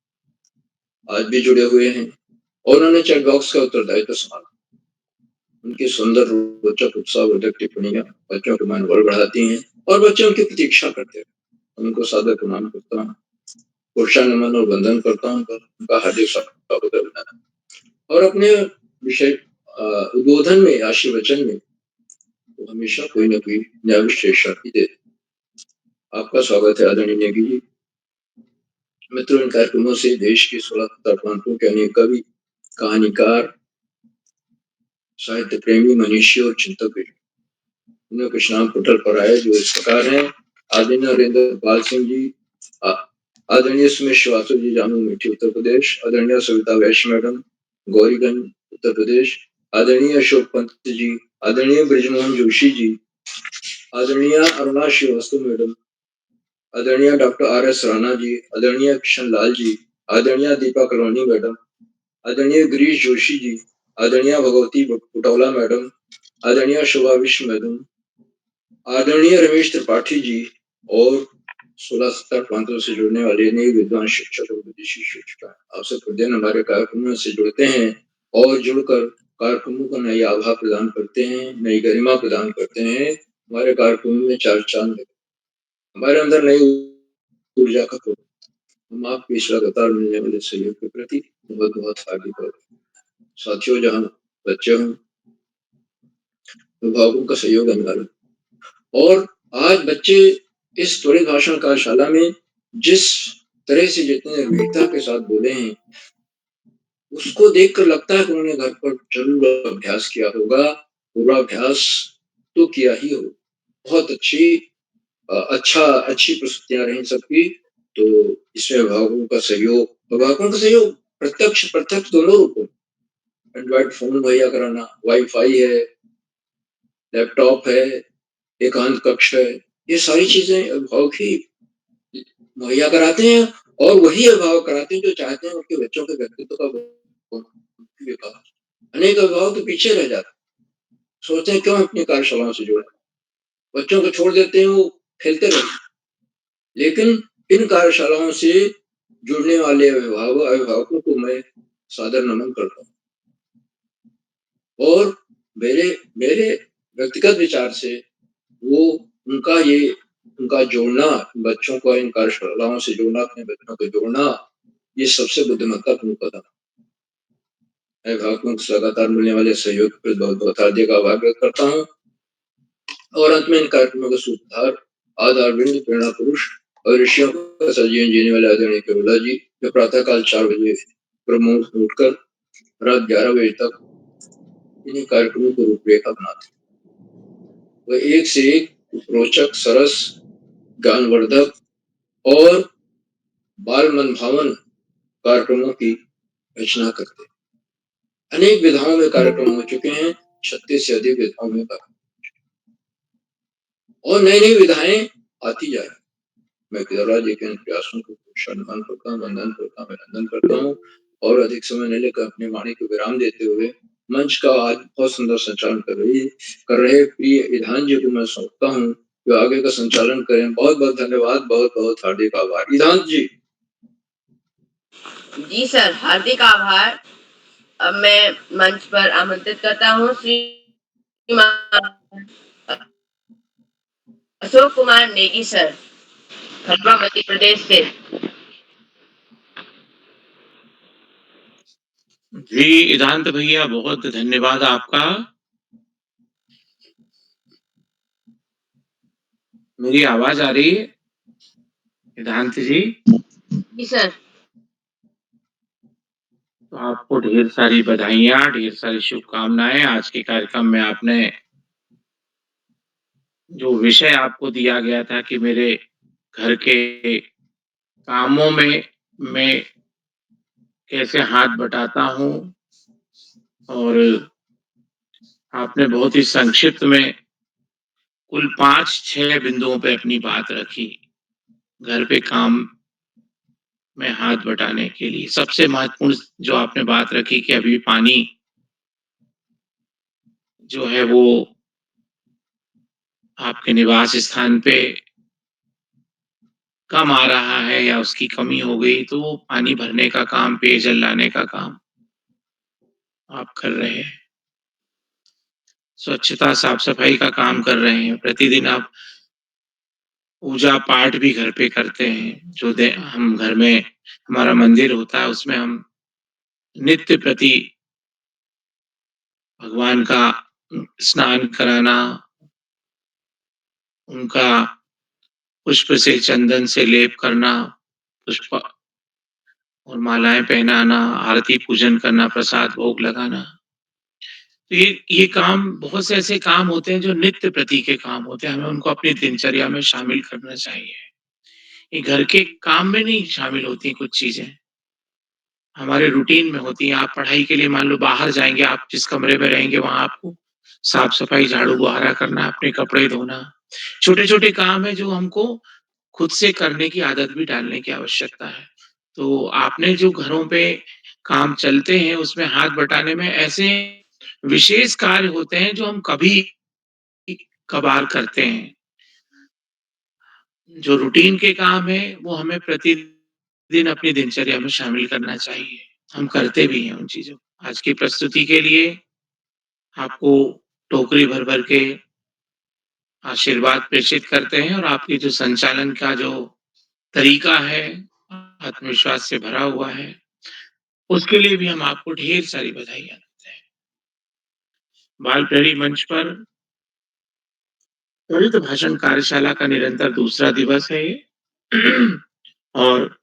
आज भी जुड़े हुए हैं और उन्होंने चैट बॉक्स का उत्तरदायित्व संभाला। उनकी सुंदर रोचक उत्साहवर्धक टिप्पणियां बच्चों के मनोबल बढ़ाती हैं और बच्चे उनकी प्रतीक्षा करते हैं। उनको सादर प्रणाम करता हूँ, पुरुषा नमन और वंदन करता हूँ, उनका हार्दिक स्वागत है और अपने विषय उद्बोधन में, आशीर्वचन में तो हमेशा कोई न कोई नया विश्लेषण ही देते। आपका स्वागत है आदरणीय नेगी जी। मित्रों, इन कार्यक्रमों से देश के 16 प्रांतों के अनेक कवि, कहानीकार, साहित्य प्रेमी, मनीषी और चिंतक भी उन्हें कुछ नाम पोर्टल पर आए जो इस प्रकार हैं। आदरणीय नरेंद्र पाल सिंह जी, आदरणीय सुमेश श्रीवास्तव जी, जामू मीठी उत्तर प्रदेश, आदरणीय सविता वैश्य मैडम, गौरीगंज उत्तर प्रदेश, आदरणीय अशोक पंत जी, आदरणीय ब्रिजमोहन जोशी जी, आदरणीय अरुणा श्रीवास्तव मैडम, आदरणीय डॉक्टर आर.एस. राणा जी, आदरणीय किशन लाल जी, आदरणीय दीपा कलोनी मैडम, आदरणीय गिरीश जोशी जी, आदरणीय भगवती बुटौला मैडम, आदरणीय शोभा विश्व मैडम, आदरणीय रमेश त्रिपाठी जी और 16-17 प्रांतों से जुड़ने वाले नए विद्वान शिक्षक और विदेशी शिक्षक आप सब प्रतिदिन हमारे कार्यक्रमों से जुड़ते हैं और जुड़कर कार्यक्रमों को नई आभा प्रदान करते हैं, नई गरिमा प्रदान करते हैं। हमारे कार्यक्रमों में चार चांद हमारे अंदर नई ऊर्जा का हम आपको इस लगातार मिलने वाले सहयोग के प्रति बहुत बहुत हार्दिक साथियों, जहाँ बच्चे हों, अभिभावकों का सहयोग अनिवार्य और आज बच्चे इस त्वरित भाषण कार्यशाला में जिस तरह से जितने वीरता के साथ बोले हैं, उसको देखकर लगता है कि उन्होंने घर पर जरूर अभ्यास किया होगा। पूरा अभ्यास तो किया ही हो। बहुत अच्छी प्रस्तुतियां रही सबकी। तो इसमें अभिभावकों का सहयोग प्रत्यक्ष दोनों रूपों, एंड्रॉइड फोन मुहैया कराना, वाईफाई है, लैपटॉप है, एकांत कक्ष है, ये सारी चीजें अभिभावक ही मुहैया कराते हैं और वही अभिभावक कराते हैं जो चाहते हैं उनके बच्चों के व्यक्तित्व का विकास। अनेक अभिभावक तो पीछे रह जाते, सोचते हैं क्यों अपनी कार्यशालाओं से जुड़े, बच्चों को छोड़ देते हैं, वो खेलते रहते। लेकिन इन कार्यशालाओं से जुड़ने वाले अभिभावकों को मैं सादर नमन करता हूँ और मेरे व्यक्तिगत विचार से वो उनका जोड़ना, बच्चों को इन कार्यशालाओं से जोड़ना, अपने बच्चों को जोड़ना, ये सबसे बुद्धिमत्तापूर्ण कदम है। अभिभावकों से लगातार मिलने वाले सहयोग पर बहुत बहुत हार्दिक आभार व्यक्त करता हूँ और अंत में इन कार्यक्रमों का सूत्रधार आधारबिंद, प्रेरणा पुरुष और ऋषियों का सजीवन जीने वाले आदरणीय केवला जी, जो प्रातःकाल 4 बजे प्रमुख उठकर रात 11 बजे तक इन्हीं कार्यक्रमों को रूपरेखा बनाते हैं। वह एक से एक रोचक, सरस, ज्ञानवर्धक और बाल मन भावन कार्यक्रमों की रचना करते हैं। अनेक विधाओं में कार्यक्रम हो चुके हैं, 36 से अधिक विधाओं में और नई नई विधाएं आती जा रही। मैं केवला जी के इन प्रयासों को सम्मान करता हूँ, वंदन करता हूँ, अभिनंदन करता हूँ और अधिक समय नहीं लेकर अपने वाणी को विराम देते हुए मंच का आज बहुत सुंदर संचालन कर रहे प्रिय ईधान जी को मैं सौंपता हूँ, जो आगे का संचालन करें। बहुत बहुत धन्यवाद, बहुत बहुत हार्दिक आभार। ईधान जी। जी सर, हार्दिक आभार। अब मैं मंच पर आमंत्रित करता हूँ श्रीमान अशोक कुमार नेगी सर, खंडवा मध्य प्रदेश से। जी इदांत भैया, बहुत धन्यवाद आपका। मेरी आवाज आ रही है इदांत जी? जी सर। तो आपको ढेर सारी बधाइयाँ, ढेर सारी शुभकामनाएं। आज के कार्यक्रम में आपने जो विषय आपको दिया गया था कि मेरे घर के कामों में मैं कैसे हाथ बटाता हूँ, और आपने बहुत ही संक्षिप्त में कुल 5-6 बिंदुओं पे अपनी बात रखी घर पे काम में हाथ बटाने के लिए। सबसे महत्वपूर्ण जो आपने बात रखी कि अभी पानी जो है वो आपके निवास स्थान पे कम आ रहा है या उसकी कमी हो गई, तो वो पानी भरने का काम, पेयजल लाने का काम आप कर रहे हैं। स्वच्छता, साफ-सफाई का काम कर रहे हैं। प्रतिदिन आप पूजा पाठ भी घर पे करते हैं। जो दे हम घर में हमारा मंदिर होता है, उसमें हम नित्य प्रति भगवान का स्नान कराना, उनका पुष्प से, चंदन से लेप करना, पुष्प और मालाएँ पहनाना, आरती पूजन करना, प्रसाद भोग लगाना। तो ये काम, बहुत से ऐसे काम होते हैं जो नित्य प्रति के काम होते हैं, हमें उनको अपनी दिनचर्या में शामिल करना चाहिए। ये घर के काम में नहीं शामिल होती कुछ चीज़ें, हमारे रूटीन में होती हैं। आप पढ़ाई के लिए मान लो बाहर जाएँगे, आप जिस कमरे में रहेंगे वहाँ आपको साफ-सफाई, झाड़ू-बहारा करना, अपने कपड़े धोना। छोटे-छोटे काम हैं जो हमको खुद से करने की आदत भी डालने की आवश्यकता है। तो आपने जो घरों पे काम चलते हैं उसमें हाथ बटाने में ऐसे विशेष कार्य होते हैं जो हम कभी-कभार करते हैं। जो रूटीन के काम हैं वो हमें प्रतिदिन अपनी दिनचर्या में शामिल करना चाहिए। हम करते भी हैं उन चीज़ों को। आज की प्रस्तुति के लिए आपको टोकरी भर-भर के आशीर्वाद प्रेषित करते हैं, और आपके जो संचालन का जो तरीका है, आत्मविश्वास से भरा हुआ है, उसके लिए भी हम आपको ढेर सारी बधाइयाँ देते हैं। बाल प्रहरी मंच पर त्वरित भाषण कार्यशाला का निरंतर दूसरा दिवस है ये और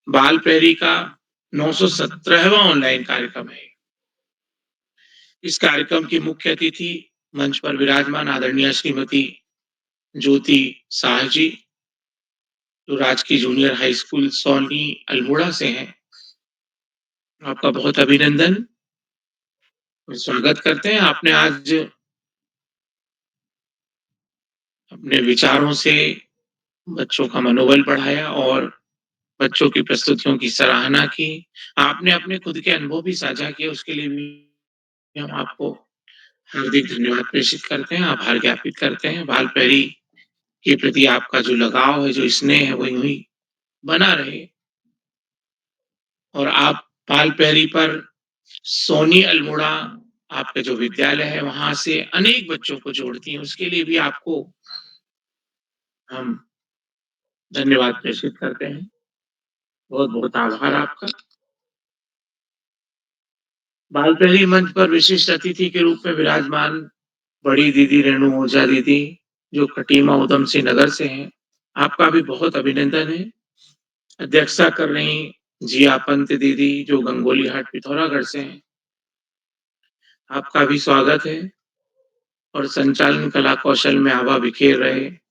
बाल प्रहरी का 917वां ऑनलाइन कार्यक्रम है। इस कार्यक्रम की मुख्य अतिथि मंच पर विराजमान आदरणीय श्रीमती ज्योति शाह जी, जो राजकीय junior high school Soni Almora से हैं। आपका बहुत अभिनंदन और स्वागत करते हैं। आपने आज अपने विचारों से बच्चों का मनोबल बढ़ाया और बच्चों की प्रस्तुतियों की सराहना की। आपने अपने खुद के अनुभव भी साझा किए, उसके लिए भी हम आपको हार्दिक धन्यवाद प्रेषित करते हैं, आभार ज्ञापित करते हैं। बाल प्रहरी के प्रति आपका जो लगाव है, जो स्नेह है, वो यूँ ही बना रहे। और आप बाल प्रहरी पर सोनी अल्मोड़ा आपका जो विद्यालय है, वहाँ से अनेक बच्चों को जोड़ती हैं, उसके लिए भी आपको हम धन्यवाद प्रेषित करते हैं। बहुत-बहुत आभार आपका। बाल प्रहरी मंच पर विशिष्ट अतिथि के रूप में विराजमान बड़ी दीदी रेणु ओझा दीदी, जो खटीमा उधम सिंह नगर से हैं। आपका भी बहुत अभिनंदन है। अध्यक्षता कर रही जिया पंत दीदी, जो गंगोली हाट पिथौरागढ़ से हैं। आपका भी स्वागत है। और संचालन कला कौशल में आभा बिखेर रहे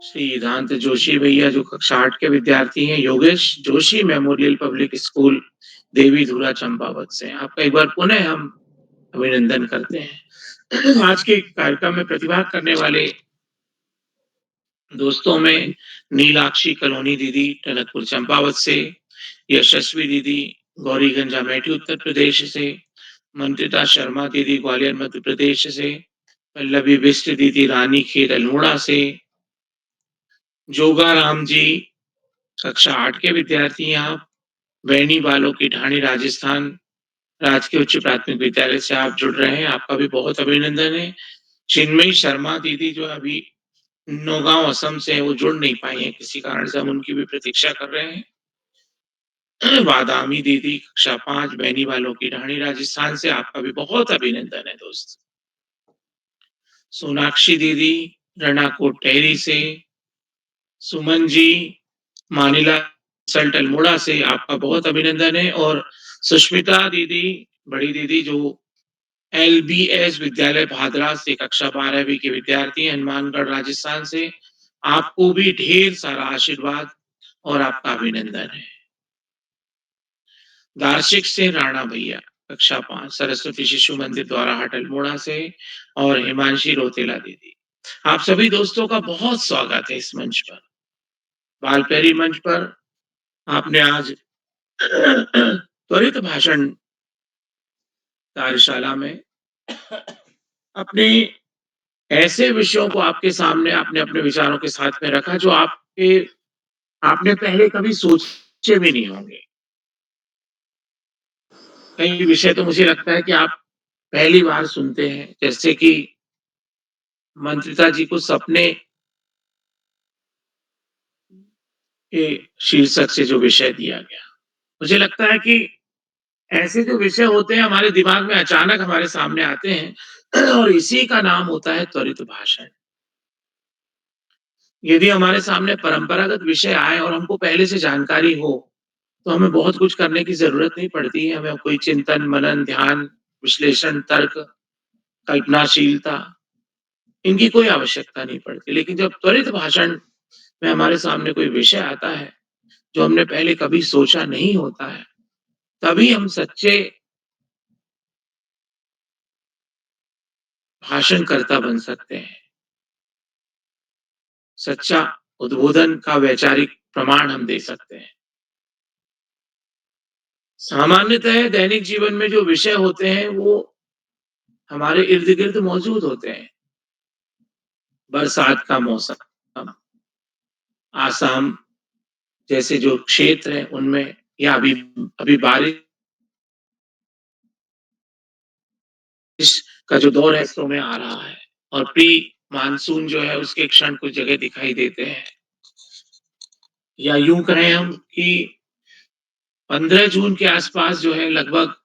श्री इदांत जोशी भैया, जो कक्षा 8 के विद्यार्थी हैं, Yogesh Joshi memorial public school Devi Dhura Champawat से। आपका एक बार पुनः हम अभिनंदन करते हैं। आज के कार्यक्रम में प्रतिभाग करने वाले दोस्तों में नीलाक्षी कलोनी दीदी टनकपुर चंपावत से, यशस्वी दीदी गौरीगंज अमेठी उत्तर प्रदेश से, मंत्रिता शर्मा दीदी ग्वालियर मध्य प्रदेश से, पल्लवी बिष्ट दीदी रानीखेत अल्मोड़ा से, जोगाराम जी कक्षा 8 के विद्यार्थी हैं आप, बैनी बालों की ढाणी राजस्थान राजकीय उच्च प्राथमिक विद्यालय से आप जुड़ रहे हैं, आपका भी बहुत अभिनंदन है। चिन्मयी शर्मा दीदी जो अभी नौगांव असम से है, वो जुड़ नहीं पाई हैं, किसी कारण से हम उनकी भी प्रतीक्षा कर रहे हैं। बादामी दीदी कक्षा 5 बैनी वालों की ढाणी राजस्थान से, आपका भी बहुत अभिनंदन है दोस्त। सोनाक्षी दीदी रणाकोट टेहरी से, सुमन जी मानिला सल्ट अल्मोड़ा से, आपका बहुत अभिनंदन है। और सुष्मिता दीदी बड़ी दीदी जो एलबीएस विद्यालय भादरा से कक्षा 12वीं की विद्यार्थी हैं, हनुमानगढ़ राजस्थान से, आपको भी ढेर सारा आशीर्वाद और आपका अभिनंदन है। दार्शिक से राणा भैया कक्षा 5 सरस्वती शिशु मंदिर द्वारा हट अल्मोड़ा से, और हिमांशी रोतेला दीदी, आप सभी दोस्तों का बहुत स्वागत है इस मंच पर, बालपैरी मंच पर। आपने आज त्वरित भाषण कार्यशाला में अपने ऐसे विषयों को आपके सामने आपने अपने विचारों के साथ में रखा जो आपने पहले कभी सोचे भी नहीं होंगे। कई विषय तो मुझे लगता है कि आप पहली बार सुनते हैं, जैसे कि मंत्रिता जी को सपने के शीर्षक से जो विषय दिया गया, मुझे लगता है कि ऐसे जो विषय होते हैं हमारे दिमाग में अचानक हमारे सामने आते हैं और इसी का नाम होता है त्वरित भाषण। यदि हमारे सामने परंपरागत विषय आए और हमको पहले से जानकारी हो, तो हमें बहुत कुछ करने की ज़रूरत नहीं पड़ती है। हमें कोई चिंतन, मनन, ध्यान, विश्लेषण, तर्क, कल्पनाशीलता, इनकी कोई आवश्यकता नहीं पड़ती। लेकिन जब त्वरित भाषण में हमारे सामने कोई विषय आता है, जो हमने पहले कभी सोचा नहीं होता है, तभी हम सच्चे भाषणकर्ता बन सकते हैं। सच्चा उद्बोधन का वैचारिक प्रमाण हम दे सकते हैं। सामान्यतः दैनिक जीवन में जो विषय होते हैं, वो हमारे इर्द-गिर्द मौजूद होते हैं। बरसात का मौसम, आसाम जैसे जो क्षेत्र हैं उनमें, या अभी बारिश का जो दौर है इसरो में आ रहा है, और प्री मानसून जो है उसके क्षण कुछ जगह दिखाई देते हैं। या यूँ कहें हम कि 15 जून के आसपास जो है लगभग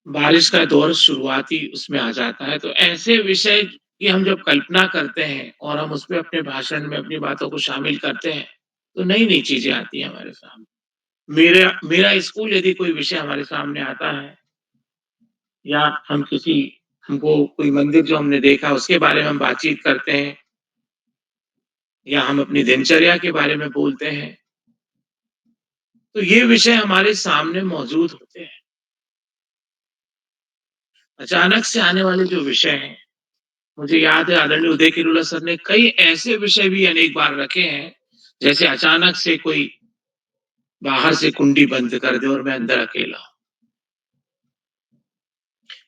बारिश का दौर शुरुआती उसमें आ जाता है। तो ऐसे विषय की हम जब कल्पना करते हैं और हम उसमें अपने भाषण में अपनी बातों को शामिल करते हैं, तो नई-नई चीज़ें आती हैं हमारे सामने। मेरा मेरा स्कूल यदि कोई विषय हमारे सामने आता है, या हमको कोई मंदिर जो हमने देखा उसके बारे में हम बातचीत करते हैं, या हम अपनी दिनचर्या के बारे में बोलते हैं, तो ये विषय हमारे सामने मौजूद होते हैं। अचानक से आने वाले जो विषय हैं, मुझे याद है आदरणीय उदय किरोला सर ने कई ऐसे विषय भी अनेक बार रखे हैं, जैसे अचानक से कोई बाहर से कुंडी बंद कर दे और मैं अंदर अकेला हूँ।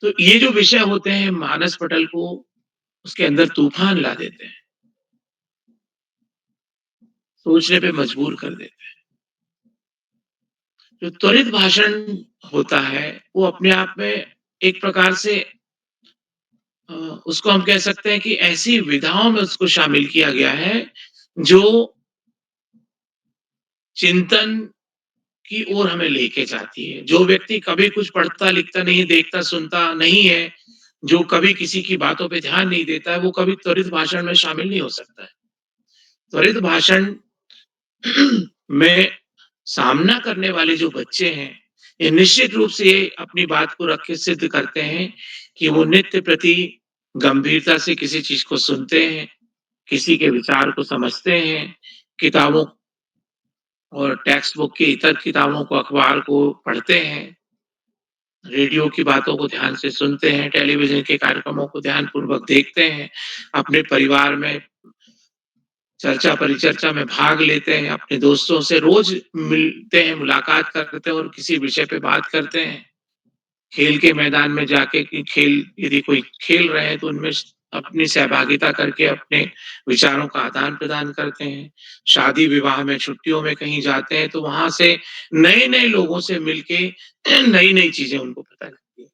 तो ये जो विषय होते हैं मानस पटल को उसके अंदर तूफान ला देते हैं, सोचने पे मजबूर कर देते हैं। जो त्वरित भाषण होता है, वो अपने आप में एक प्रकार से अ, उसको हम कह सकते हैं कि ऐसी विधाओं में उसको शामिल किया गया है, जो चिंतन की ओर हमें लेके जाती है। जो व्यक्ति कभी कुछ पढ़ता, लिखता नहीं, देखता, सुनता नहीं है, जो कभी किसी की बातों पे ध्यान नहीं देता है, वो कभी त्वरित भाषण में शामिल नहीं हो सकता है। त्वरित भाषण में सामना करने वाले जो बच्चे हैं, ये निश्चित रूप से ये अपनी बात को रख के सिद्ध करते हैं कि वो नित्य प्रति गंभीरता से किसी चीज़ को सुनते हैं, किसी के विचार को समझते हैं, किताबों और टेक्स्ट बुक की इतर किताबों को, अखबार को पढ़ते हैं, रेडियो की बातों को ध्यान से सुनते हैं, टेलीविज़न के कार्यक्रमों को ध्यानपूर्वक देखते हैं, अपने परिवार में चर्चा परिचर्चा में भाग लेते हैं, अपने दोस्तों से रोज़ मिलते हैं, मुलाकात करते हैं और किसी विषय पे बात करते हैं। खेल के मैदान में जाके कि खेल यदि कोई खेल रहे हैं तो उनमें अपनी सहभागिता करके अपने विचारों का आदान-प्रदान करते हैं। शादी-विवाह में, छुट्टियों में कहीं जाते हैं तो वहाँ से नए-नए लोगों से मिलके नई-नई चीज़ें उनको पता लगती हैं।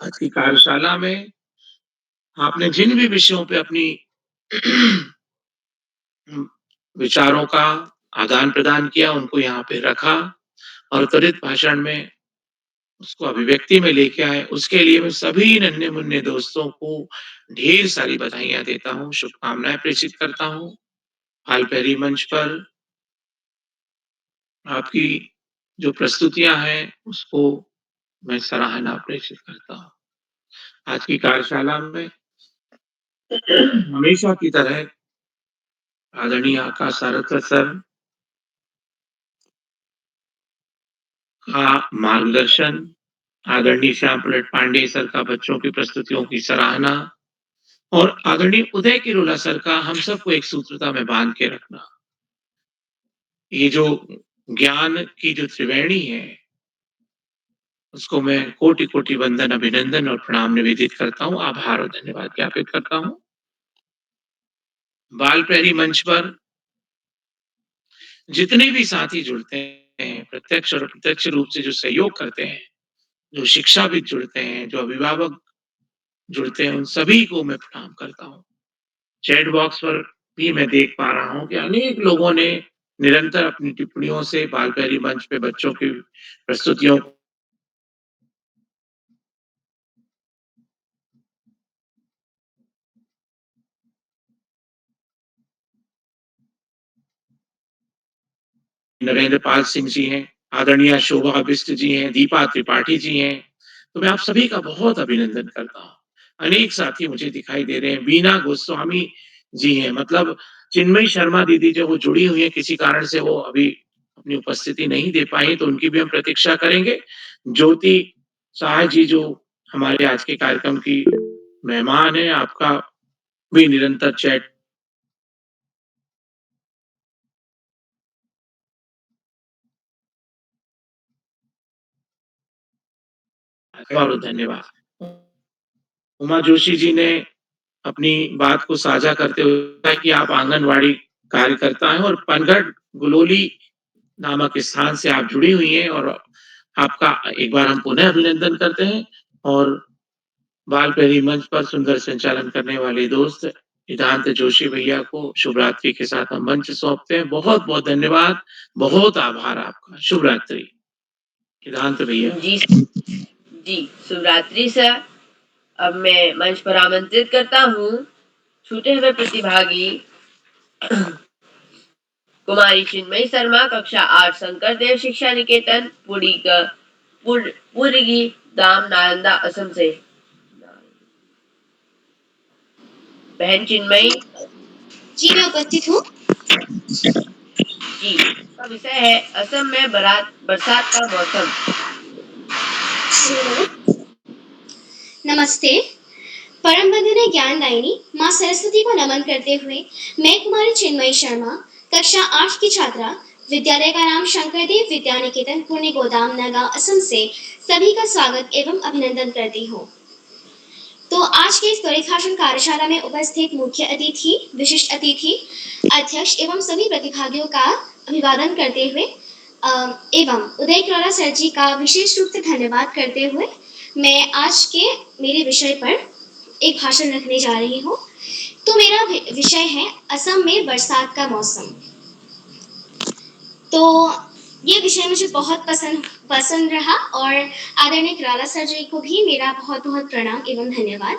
आज की कार्यशाला में आपने जिन भी विषयों पे अपनी विचारों का आदान-प्रदान किया, उनको यहाँ पे रखा और त्वरित भाषण में उसको अभिव्यक्ति में लेके आए, उसके लिए मैं सभी नन्हे-मुन्ने दोस्तों को ढेर सारी बधाइयाँ देता हूँ, शुभकामनाएँ प्रेषित करता हूँ। हाल-पहली मंच पर आपकी जो प्रस्तुतियाँ हैं, उसको मैं सराहना प्रेषित करता हूँ। आज की कार्यशाला में हमेशा की तरह आदरणीय आकाश सारस्वत सर का मार्गदर्शन, आदरणीय श्याम प्रसाद पांडेय सर का बच्चों की प्रस्तुतियों की सराहना और आदरणीय उदय किरोला सर का हम सबको एक सूत्रता में बांध के रखना। ये जो ज्ञान की जो त्रिवेणी है, उसको मैं कोटि-कोटि वंदन, अभिनंदन और प्रणाम निवेदित करता हूँ, आभार और धन्यवाद ज्ञापित करता हूँ। बाल प्रहरी मंच पर जितने भी साथी जुड़ते हैं, प्रत्यक्ष और अप्रत्यक्ष रूप से जो सहयोग करते हैं, जो शिक्षाविद जुड़ते हैं, जो अभिभावक जुड़ते हैं, उन सभी को मैं प्रणाम करता हूँ। चैट बॉक्स पर भी मैं देख पा रहा हूँ कि अनेक लोगों ने निरंतर अपनी टिप्पणियों से बाल प्रहरी मंच पे बच्चों की प्रस्तुतियों नरेंद्र पाल सिंह जी हैं, आदरणीय शोभा बिष्ट जी हैं, दीपा त्रिपाठी जी हैं, तो मैं आप सभी का बहुत अभिनंदन करता हूँ। अनेक साथी मुझे दिखाई दे रहे हैं, बीना गोस्वामी जी हैं, मतलब चिन्मयी शर्मा दीदी जो वो जुड़ी हुई हैं, किसी कारण से वो अभी अपनी उपस्थिति नहीं दे पाई, तो उनकी भी हम प्रतीक्षा करेंगे। ज्योति शाह जी जो हमारे आज के कार्यक्रम की मेहमान हैं, आपका भी निरंतर चैट और धन्यवाद। उमा जोशी जी ने अपनी बात को साझा करते हुए कहा कि आप आंगनवाड़ी कार्यकर्ता हैं और पनघट गुलोली नामक स्थान से आप जुड़ी हुई हैं और आपका एक बार हम पुनः अभिनंदन करते हैं और बाल प्रहरी मंच पर सुंदर संचालन करने वाले दोस्त सिद्धांत जोशी भैया को शुभ रात्रि के साथ हम मंच सौंपते हैं। बहुत-बहुत धन्यवाद, बहुत आभार आपका। शुभ रात्रि। सिद्धांत भैया। जी, शुभ रात्रि सर। अब मैं मंच पर आमंत्रित करता हूँ छूटे हुए प्रतिभागी कुमारी चिन्मयी शर्मा, कक्षा 8, शंकर देव शिक्षा निकेतन, पुरगी दाम, नालंदा, असम से। बहन चिन्मयी। जी मैं उपस्थित हूँ। जी, इसका विषय है असम में बरसात का मौसम। नमस्ते। परम बंधना ज्ञानदायिनी माँ सरस्वती को नमन करते हुए मैं कुमारी चिन्मयी शर्मा, कक्षा 8 की छात्रा, विद्यालय का नाम शंकरदेव विद्या निकेतन, पुणे गोदाम, नगांव, असम से सभी का स्वागत एवं अभिनंदन करती हूँ। तो आज के इस त्वरित भाषण कार्यशाला में उपस्थित मुख्य अतिथि, विशिष्ट अतिथि, अध्यक्ष एवं सभी प्रतिभागियों का अभिवादन करते हुए एवं उदय किरोला सर जी का विशेष रूप से धन्यवाद करते हुए मैं आज के मेरे विषय पर एक भाषण रखने जा रही हूँ। तो मेरा विषय है असम में बरसात का मौसम। तो ये विषय मुझे बहुत पसंद रहा और आदरणीय किरोला सर जी को भी मेरा बहुत बहुत प्रणाम एवं धन्यवाद।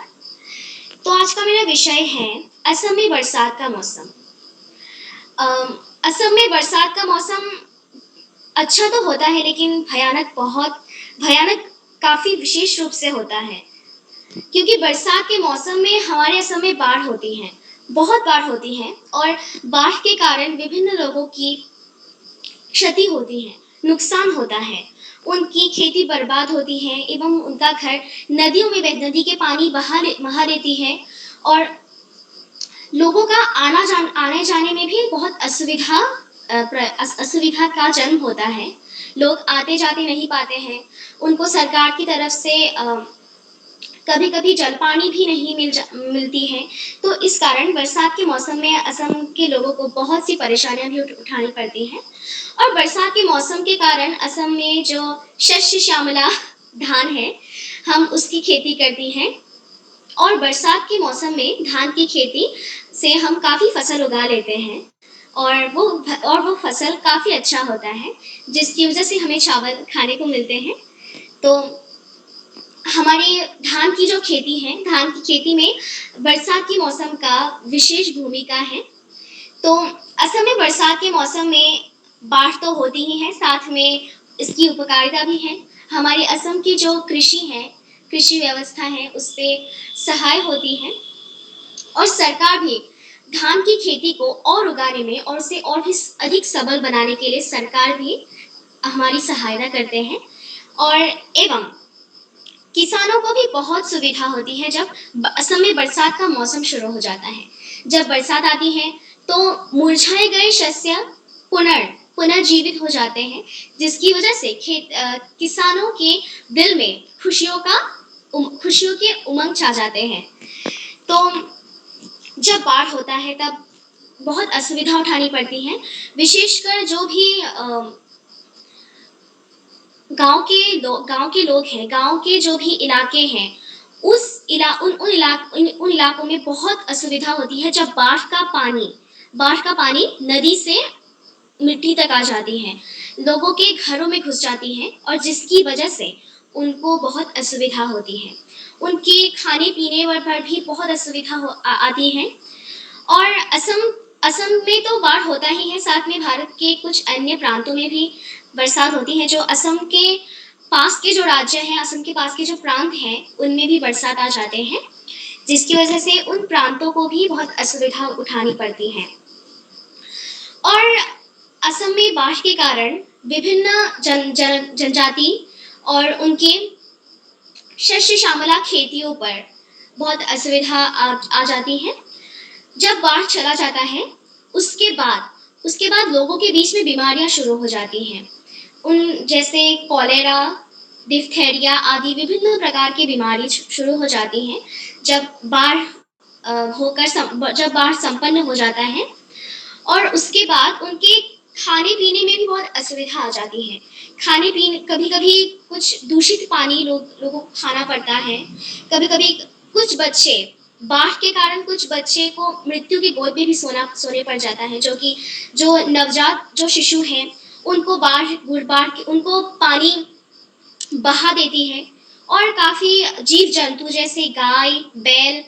तो आज का मेरा विषय है असम में बरसात का मौसम। असम में बरसात का मौसम अच्छा तो होता है, लेकिन भयानक काफी विशेष रूप से होता है, क्योंकि बरसात के मौसम में हमारे असम में बाढ़ होती है, बहुत बाढ़ होती है और बाढ़ के कारण विभिन्न लोगों की क्षति होती है, नुकसान होता है, उनकी खेती बर्बाद होती है एवं उनका घर नदियों में नदी के पानी बहा लेती है और लोगों का आने जाने में भी बहुत असुविधा का जन्म होता है। लोग आते जाते नहीं पाते हैं, उनको सरकार की तरफ से कभी-कभी जल-पानी भी नहीं मिलती है। तो इस कारण बरसात के मौसम में असम के लोगों को बहुत सी परेशानियाँ भी उठानी पड़ती हैं। और बरसात के मौसम के कारण असम में जो शस्य श्यामला धान है, हम उसकी खेती करती हैं। और बरसात के मौसम में धान की खेती से हम काफ़ी फसल उगा लेते हैं और वो फसल काफ़ी अच्छा होता है, जिसकी वज़ह से हमें चावल खाने को मिलते हैं। तो हमारी धान की जो खेती है, धान की खेती में बरसात के मौसम का विशेष भूमिका है। तो असम में बरसात के मौसम में बाढ़ तो होती ही है, साथ में इसकी उपकारिता भी है। हमारे असम की जो कृषि है, कृषि व्यवस्था है, उसपे सहाय होती है और सरकार भी धान की खेती को और उगाने में और उसे और भी अधिक सबल बनाने के लिए सरकार भी हमारी सहायता करते हैं और एवं किसानों को भी बहुत सुविधा होती है जब असम में बरसात का मौसम शुरू हो जाता है। जब बरसात आती है तो मुरझाए गए शस्य पुनर्जीवित हो जाते हैं, जिसकी वजह से किसानों के दिल में खुशियों के उमंग छा जाते हैं। तो जब बाढ़ होता है तब बहुत असुविधा उठानी पड़ती है, विशेषकर जो भी गाँव के लोग हैं, गाँव के जो भी इलाके हैं, उन इलाकों में बहुत असुविधा होती है जब बाढ़ का पानी नदी से मिट्टी तक आ जाती है, लोगों के घरों में घुस जाती है और जिसकी वजह से उनको बहुत असुविधा होती है। उनके खाने-पीने पर भी बहुत असुविधा आती है और असम में तो बाढ़ होता ही है, साथ में भारत के कुछ अन्य प्रांतों में भी बरसात होती है। जो असम के पास के जो राज्य हैं, असम के पास के जो प्रांत हैं, उनमें भी बरसात आ जाते हैं, जिसकी वजह से उन प्रांतों को भी बहुत असुविधा उठानी पड़ती है। और असम में बाढ़ के कारण विभिन्न जनजाति और उनके शस्य श्यामला खेतियों पर बहुत असुविधा आ जाती है। जब बाढ़ चला जाता है, उसके बाद लोगों के बीच में बीमारियां शुरू हो जाती हैं। जैसे कॉलेरा, डिप्थेरिया आदि विभिन्न प्रकार की बीमारी शुरू हो जाती हैं जब बाढ़ संपन्न हो जाता है और उसके बाद उनके खाने-पीने में भी बहुत असुविधा आ जाती है। खाने-पीने कभी-कभी कुछ दूषित पानी लोगों को खाना पड़ता है। कभी-कभी कुछ बच्चे बाढ़ के कारण कुछ बच्चे को मृत्यु की गोद में भी सोने पड़ जाता है, जो नवजात जो शिशु हैं, उनको उनको पानी बहा देती है और काफ़ी जीव-जंतु जैसे गाय, बैल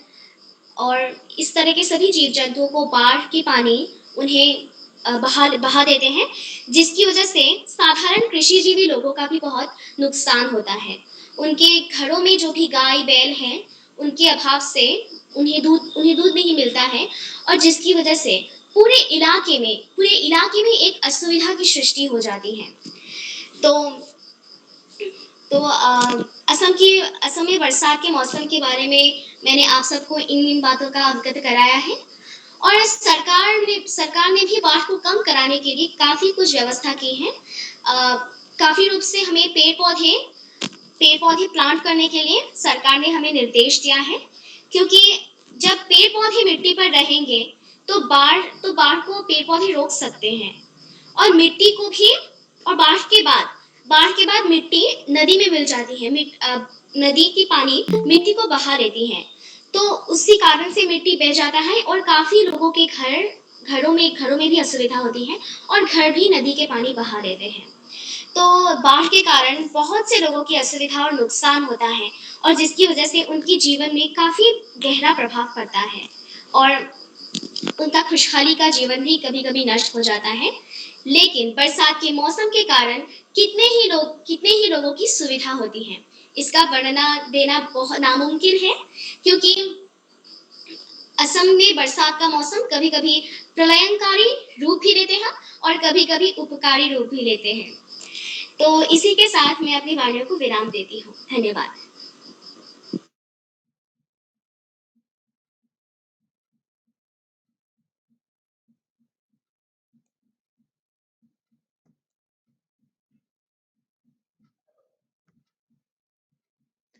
और इस तरह के सभी जीव-जंतुओं को बाढ़ के पानी उन्हें बहा देते हैं, जिसकी वजह से साधारण कृषिजीवी लोगों का भी बहुत नुकसान होता है। उनके घरों में जो भी गाय, बैल हैं, उनके अभाव से उन्हें दूध नहीं मिलता है और जिसकी वजह से पूरे इलाके में एक असुविधा की सृष्टि हो जाती है। तो असम में बरसात के मौसम के बारे में मैंने आप सबको इन बातों का अवगत कराया है और सरकार ने भी बाढ़ को कम कराने के लिए काफ़ी कुछ व्यवस्था की है। काफ़ी रूप से हमें पेड़-पौधे प्लांट करने के लिए सरकार ने हमें निर्देश दिया है, क्योंकि जब पेड़-पौधे मिट्टी पर रहेंगे तो बाढ़ को पेड़-पौधे रोक सकते हैं और मिट्टी को भी और बाढ़ के बाद मिट्टी नदी में मिल जाती है। नदी की पानी मिट्टी को बहा लेती है, तो उसी कारण से मिट्टी बह जाता है और काफ़ी लोगों के घरों में भी असुविधा होती है और घर भी नदी के पानी बहा लेते हैं। तो बाढ़ के कारण बहुत से लोगों की असुविधा और नुकसान होता है और जिसकी वजह से उनके जीवन में काफ़ी गहरा प्रभाव पड़ता है और उनका खुशहाली का जीवन भी कभी-कभी नष्ट हो जाता है। लेकिन बरसात के मौसम के कारण कितने ही लोगों की सुविधा होती है। इसका वर्णना देना बहुत नामुमकिन है, क्योंकि असम में बरसात का मौसम कभी-कभी प्रलयंकारी रूप भी लेते हैं और कभी-कभी उपकारी रूप भी लेते हैं। तो इसी के साथ मैं अपनी वाणियों को विराम देती हूँ। धन्यवाद।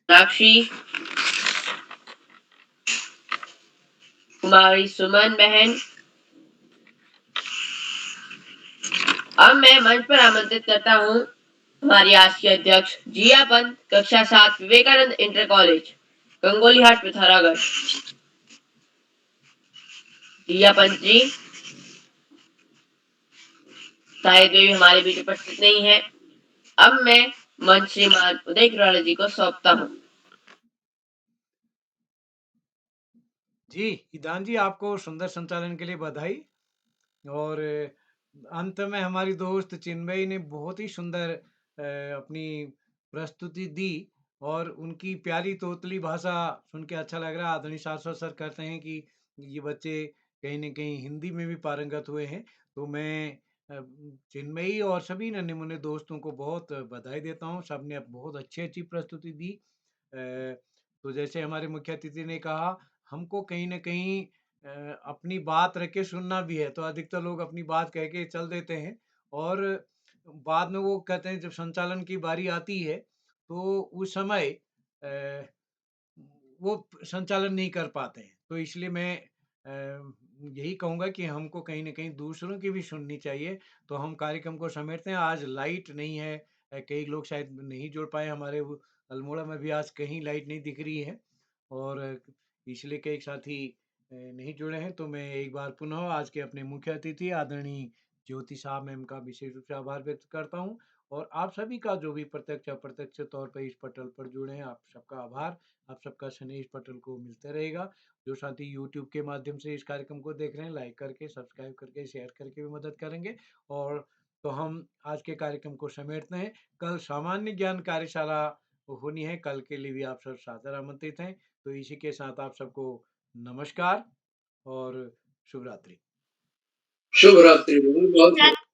साक्षी, कुमारी सुमन बहन। अब मैं मंच पर आमंत्रित करता हूँ हमारी आज की अध्यक्ष जिया पंत, कक्षा 7 विवेकानंद इंटर कॉलेज, गंगोली हाट, पिथौरागढ़। जिया पंत जी शायद वे भी हमारे बीच उपस्थित नहीं है। अब मैं मंच श्रीमान उदय कुराला जी को सौंपता हूँ। जी, ईदान जी आपको सुंदर संचालन के लिए बधाई। और अंत में हमारी दोस्त चिन्मयी ने बहुत ही सुंदर अपनी प्रस्तुति दी और उनकी प्यारी तोतली भाषा सुन के अच्छा लग रहा है। आदरणीय शाश्वत सर कहते हैं कि ये बच्चे कहीं न कहीं हिंदी में भी पारंगत हुए हैं। तो मैं चिन्मयी और सभी नन्हे-मुन्ने दोस्तों को बहुत बधाई देता हूँ। सबने बहुत अच्छी-अच्छी प्रस्तुति दी। तो जैसे हमारे मुख्य अतिथि ने कहा, हमको कहीं न कहीं अपनी बात रख के सुनना भी है, तो अधिकतर लोग अपनी बात कह के चल देते हैं और बाद में वो कहते हैं जब संचालन की बारी आती है, तो उस समय वो संचालन नहीं कर पाते हैं। तो इसलिए मैं यही कहूँगा कि हमको कहीं न कहीं दूसरों की भी सुननी चाहिए, तो हम कार्यक्रम को समेटते हैं। आज लाइट नहीं है, कई लोग शायद नहीं जुड़ पाए, हमारे वो अल्मोड़ा में भी आज कहीं लाइट नहीं दिख रही है और इसलिए कई साथी नहीं जुड़े हैं। तो मैं एक बार पुनः आज के अपने मुख्य अतिथि आदरणीय ज्योति साहब मैम का विशेष रूप से आभार व्यक्त करता हूँ और आप सभी का जो भी प्रत्यक्ष अप्रत्यक्ष तौर पर इस पटल पर जुड़े हैं, आप सबका आभार। आप सबका स्नेह इस पटल को मिलता रहेगा। जो साथी यूट्यूब के माध्यम से इस कार्यक्रम को देख रहे हैं, लाइक करके, सब्सक्राइब करके, शेयर करके भी मदद करेंगे। और तो हम आज के कार्यक्रम को समेटते हैं। कल सामान्य ज्ञान कार्यशाला होनी है, कल के लिए भी आप सब सादर आमंत्रित हैं। तो इसी के साथ आप सबको नमस्कार और शुभ रात्रि। शुभ रात्रि। बहुत